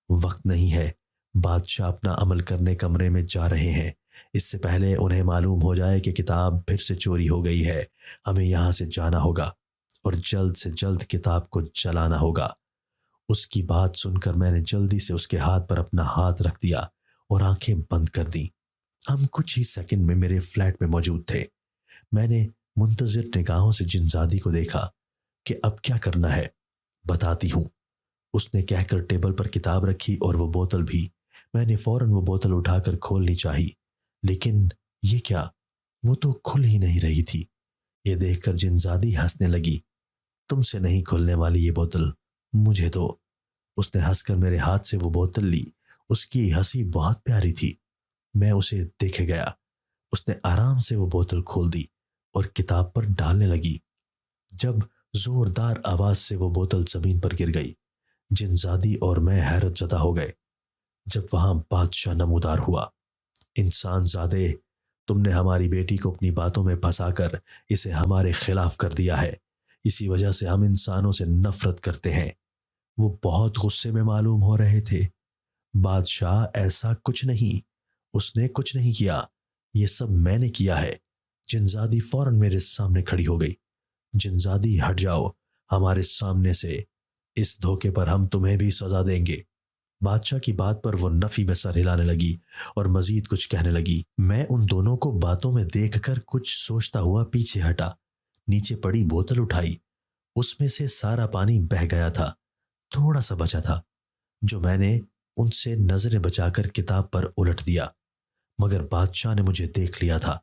وقت نہیں ہے. بادشاہ اپنا عمل کرنے کمرے میں جا رہے ہیں. اس سے پہلے انہیں معلوم ہو جائے کہ کتاب پھر سے چوری ہو گئی ہے. ہمیں یہاں سے جانا ہوگا اور جلد سے جلد کتاب کو جلانا ہوگا. اس کی بات سن کر میں نے جلدی سے اس کے ہاتھ پر اپنا ہاتھ رکھ دیا اور آنکھیں بند کر دیں. ہم کچھ ہی سیکنڈ میں میرے فلیٹ میں موجود تھے. میں نے منتظر نگاہوں سے جنزادی کو دیکھا کہ اب کیا کرنا ہے. بتاتی ہوں. اس نے کہہ کر ٹیبل پر کتاب رکھی اور وہ بوتل بھی. میں نے فوراً وہ بوتل اٹھا کر کھولنی چاہی لیکن یہ کیا، وہ تو کھل ہی نہیں رہی تھی. یہ دیکھ کر جنزادی ہنسنے لگی. تم سے نہیں کھلنے والی یہ بوتل، مجھے دو. اس نے ہنس کر میرے ہاتھ سے وہ بوتل لی. اس کی ہنسی بہت پیاری تھی. میں اسے دیکھے گیا. اس نے آرام سے وہ بوتل کھول دی اور کتاب پر ڈالنے لگی. جب زوردار آواز سے وہ بوتل زمین پر گر گئی، جنزادی اور میں حیرت زدہ ہو گئے. جب وہاں بادشاہ نمودار ہوا. انسان زادے، تم نے ہماری بیٹی کو اپنی باتوں میں پھنسا کر اسے ہمارے خلاف کر دیا ہے. اسی وجہ سے ہم انسانوں سے نفرت کرتے ہیں. وہ بہت غصے میں معلوم ہو رہے تھے. بادشاہ ایسا کچھ نہیں، اس نے کچھ نہیں کیا، یہ سب میں نے کیا ہے. جنزادی فوراً میرے سامنے کھڑی ہو گئی. جنزادی ہٹ جاؤ ہمارے سامنے سے. اس دھوکے پر ہم تمہیں بھی سزا دیں گے. بادشاہ کی بات پر وہ نفی میں سر ہلانے لگی اور مزید کچھ کہنے لگی. میں ان دونوں کو باتوں میں دیکھ کر کچھ سوچتا ہوا پیچھے ہٹا. نیچے پڑی بوتل اٹھائی. اس میں سے سارا پانی بہہ گیا تھا. تھوڑا سا بچا تھا جو میں نے ان سے نظریں بچا کر کتاب پر الٹ دیا. مگر بادشاہ نے مجھے دیکھ لیا تھا۔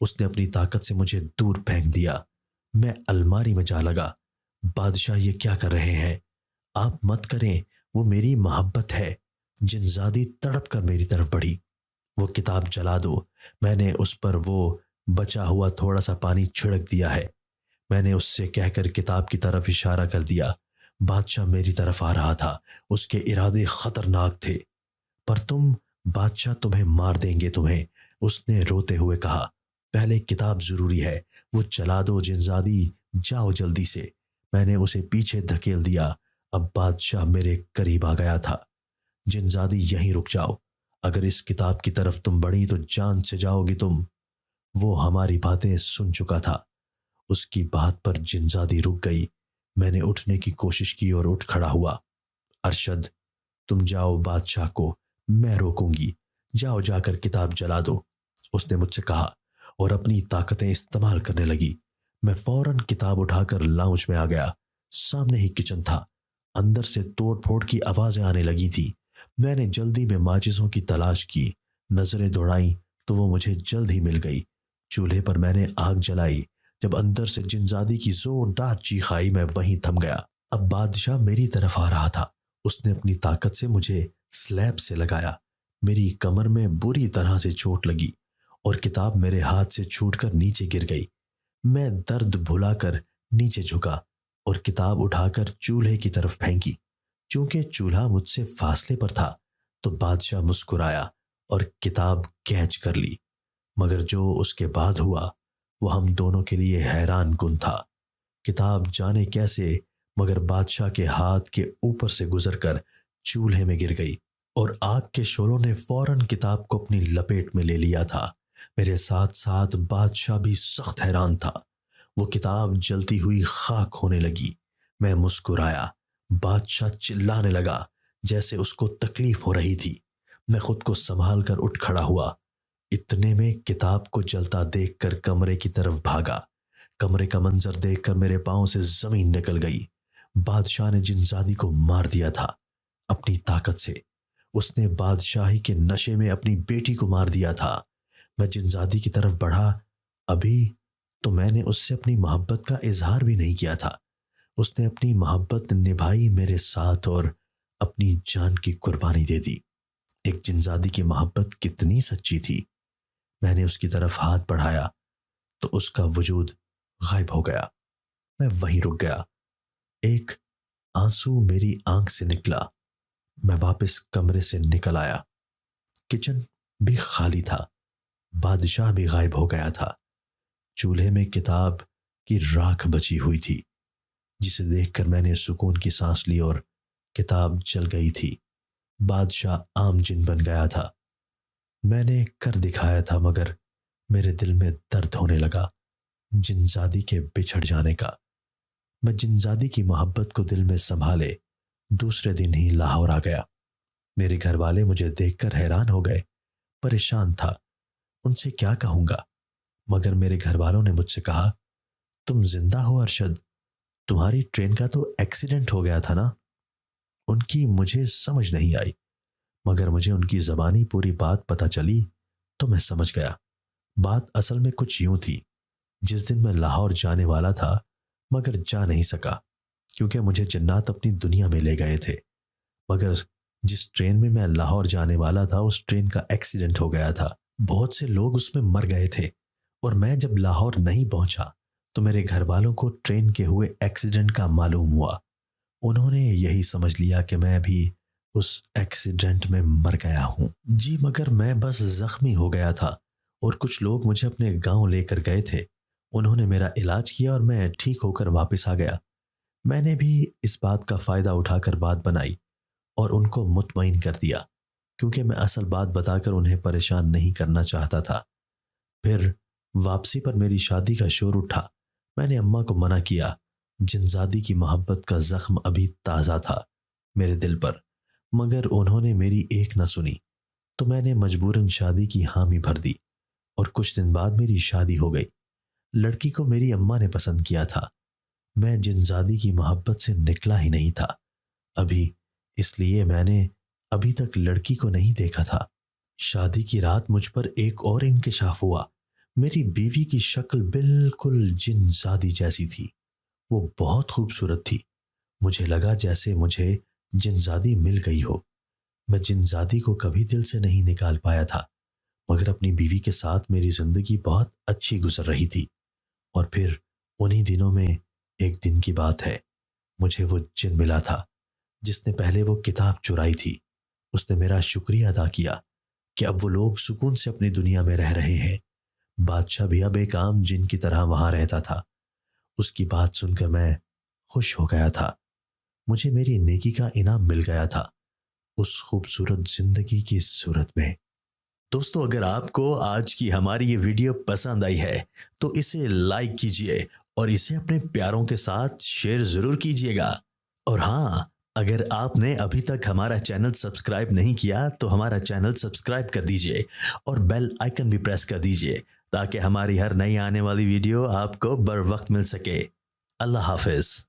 اس نے اپنی طاقت سے مجھے دور پھینک دیا۔ میں الماری میں جا لگا۔ بادشاہ یہ کیا کر رہے ہیں؟ آپ مت کریں، وہ میری محبت ہے۔ جنزادی تڑپ کر میری طرف بڑھی۔ وہ کتاب جلا دو۔ میں نے اس پر وہ بچا ہوا تھوڑا سا پانی چھڑک دیا ہے۔ میں نے اس سے کہہ کر کتاب کی طرف اشارہ کر دیا۔ بادشاہ میری طرف آ رہا تھا۔ اس کے ارادے خطرناک تھے۔ پر بادشاہ تمہیں مار دیں گے تمہیں، اس نے روتے ہوئے کہا۔ پہلے کتاب ضروری ہے، وہ جلا دو جنزادی، جاؤ جلدی سے۔ میں نے اسے پیچھے دھکیل دیا۔ اب بادشاہ میرے قریب آ گیا تھا۔ جنزادی یہیں رک جاؤ، اگر اس کتاب کی طرف تم بڑھی تو جان سے جاؤ گی تم۔ وہ ہماری باتیں سن چکا تھا۔ اس کی بات پر جنزادی رک گئی۔ میں نے اٹھنے کی کوشش کی اور اٹھ کھڑا ہوا۔ ارشد، تم جاؤ، بادشاہ کو میں روکوں گی، جاؤ جا کر کتاب جلا دو، اس نے مجھ سے کہا اور اپنی طاقتیں استعمال کرنے لگی۔ میں فوراً کتاب اٹھا کر لاؤنج میں آ گیا۔ سامنے ہی کچن تھا۔ اندر سے توڑ پھوڑ کی آوازیں آنے لگی تھی۔ میں نے جلدی میں ماچسوں کی تلاش کی، نظریں دوڑائیں تو وہ مجھے جلد ہی مل گئی۔ چولہے پر میں نے آگ جلائی۔ جب اندر سے جنزادی کی زوردار چیخ آئی، میں وہیں تھم گیا۔ اب بادشاہ میری طرف آ رہا تھا۔ اس نے اپنی طاقت سے مجھے سلیب سے لگایا۔ میری کمر میں بری طرح سے چوٹ لگی اور کتاب میرے ہاتھ سے چھوٹ کر نیچے گر گئی۔ میں درد بھلا کر نیچے جھکا اور کتاب اٹھا کر چولہے کی طرف پھینکی۔ چونکہ چولہا مجھ سے فاصلے پر تھا تو بادشاہ مسکرایا اور کتاب کیچ کر لی۔ مگر جو اس کے بعد ہوا وہ ہم دونوں کے لیے حیران کن تھا۔ کتاب جانے کیسے مگر بادشاہ کے ہاتھ کے اوپر سے گزر کر چولہے میں گر گئی اور آگ کے شعلوں نے فوراً کتاب کو اپنی لپیٹ میں لے لیا تھا۔ میرے ساتھ ساتھ بادشاہ بھی سخت حیران تھا۔ وہ کتاب جلتی ہوئی خاک ہونے لگی۔ میں مسکرایا۔ بادشاہ چلانے لگا جیسے اس کو تکلیف ہو رہی تھی۔ میں خود کو سنبھال کر اٹھ کھڑا ہوا۔ اتنے میں کتاب کو جلتا دیکھ کر کمرے کی طرف بھاگا۔ کمرے کا منظر دیکھ کر میرے پاؤں سے زمین نکل گئی۔ بادشاہ نے جنزادی کو مار دیا تھا اپنی طاقت سے۔ اس نے بادشاہی کے نشے میں اپنی بیٹی کو مار دیا تھا۔ میں جنزادی کی طرف بڑھا۔ ابھی تو میں نے اس سے اپنی محبت کا اظہار بھی نہیں کیا تھا۔ اس نے اپنی محبت نبھائی میرے ساتھ اور اپنی جان کی قربانی دے دی۔ ایک جنزادی کی محبت کتنی سچی تھی۔ میں نے اس کی طرف ہاتھ بڑھایا تو اس کا وجود غائب ہو گیا۔ میں وہیں رک گیا۔ ایک آنسو میری آنکھ سے نکلا۔ میں واپس کمرے سے نکل آیا۔ کچن بھی خالی تھا۔ بادشاہ بھی غائب ہو گیا تھا۔ چولہے میں کتاب کی راکھ بچی ہوئی تھی، جسے دیکھ کر میں نے سکون کی سانس لی اور کتاب جل گئی تھی۔ بادشاہ عام جن بن گیا تھا۔ میں نے کر دکھایا تھا مگر میرے دل میں درد ہونے لگا جنزادی کے بچھڑ جانے کا۔ میں جنزادی کی محبت کو دل میں سنبھالے دوسرے دن ہی لاہور آ گیا۔ میرے گھر والے مجھے دیکھ کر حیران ہو گئے۔ پریشان تھا، ان سے کیا کہوں گا، مگر میرے گھر والوں نے مجھ سے کہا، تم زندہ ہو ارشد؟ تمہاری ٹرین کا تو ایکسیڈنٹ ہو گیا تھا نا؟ ان کی مجھے سمجھ نہیں آئی، مگر مجھے ان کی زبانی پوری بات پتہ چلی تو میں سمجھ گیا۔ بات اصل میں کچھ یوں تھی۔ جس دن میں لاہور جانے والا تھا مگر جا نہیں سکا کیونکہ مجھے جنات اپنی دنیا میں لے گئے تھے، مگر جس ٹرین میں میں لاہور جانے والا تھا اس ٹرین کا ایکسیڈنٹ ہو گیا تھا۔ بہت سے لوگ اس میں مر گئے تھے اور میں جب لاہور نہیں پہنچا تو میرے گھر والوں کو ٹرین کے ہوئے ایکسیڈنٹ کا معلوم ہوا۔ انہوں نے یہی سمجھ لیا کہ میں بھی اس ایکسیڈنٹ میں مر گیا ہوں۔ جی مگر میں بس زخمی ہو گیا تھا اور کچھ لوگ مجھے اپنے گاؤں لے کر گئے تھے۔ انہوں نے میرا علاج کیا اور میں ٹھیک ہو کر واپس آ گیا۔ میں نے بھی اس بات کا فائدہ اٹھا کر بات بنائی اور ان کو مطمئن کر دیا کیونکہ میں اصل بات بتا کر انہیں پریشان نہیں کرنا چاہتا تھا۔ پھر واپسی پر میری شادی کا شور اٹھا۔ میں نے اماں کو منع کیا۔ جنزادی کی محبت کا زخم ابھی تازہ تھا میرے دل پر، مگر انہوں نے میری ایک نہ سنی تو میں نے مجبوراً شادی کی حامی بھر دی اور کچھ دن بعد میری شادی ہو گئی۔ لڑکی کو میری اماں نے پسند کیا تھا۔ میں جنزادی کی محبت سے نکلا ہی نہیں تھا ابھی، اس لیے میں نے ابھی تک لڑکی کو نہیں دیکھا تھا۔ شادی کی رات مجھ پر ایک اور انکشاف ہوا۔ میری بیوی کی شکل بالکل جن زادی جیسی تھی۔ وہ بہت خوبصورت تھی۔ مجھے لگا جیسے مجھے جن زادی مل گئی ہو۔ میں جن زادی کو کبھی دل سے نہیں نکال پایا تھا، مگر اپنی بیوی کے ساتھ میری زندگی بہت اچھی گزر رہی تھی۔ اور پھر انہی دنوں میں ایک دن کی بات ہے، مجھے وہ جن ملا تھا جس نے پہلے وہ کتاب چرائی تھی۔ اس نے میرا شکریہ ادا کیا کہ اب وہ لوگ سکون سے اپنی دنیا میں رہ رہے ہیں۔ بادشاہ بھی اب ایک عام جن کی طرح وہاں رہتا تھا۔ اس کی بات سن کر میں خوش ہو گیا تھا۔ مجھے میری نیکی کا انعام مل گیا تھا اس خوبصورت زندگی کی صورت میں۔ دوستو، اگر آپ کو آج کی ہماری یہ ویڈیو پسند آئی ہے تو اسے لائک کیجئے اور اسے اپنے پیاروں کے ساتھ شیئر ضرور کیجئے گا۔ اور ہاں، اگر آپ نے ابھی تک ہمارا چینل سبسکرائب نہیں کیا تو ہمارا چینل سبسکرائب کر دیجئے اور بیل آئیکن بھی پریس کر دیجئے تاکہ ہماری ہر نئی آنے والی ویڈیو آپ کو بر وقت مل سکے۔ اللہ حافظ۔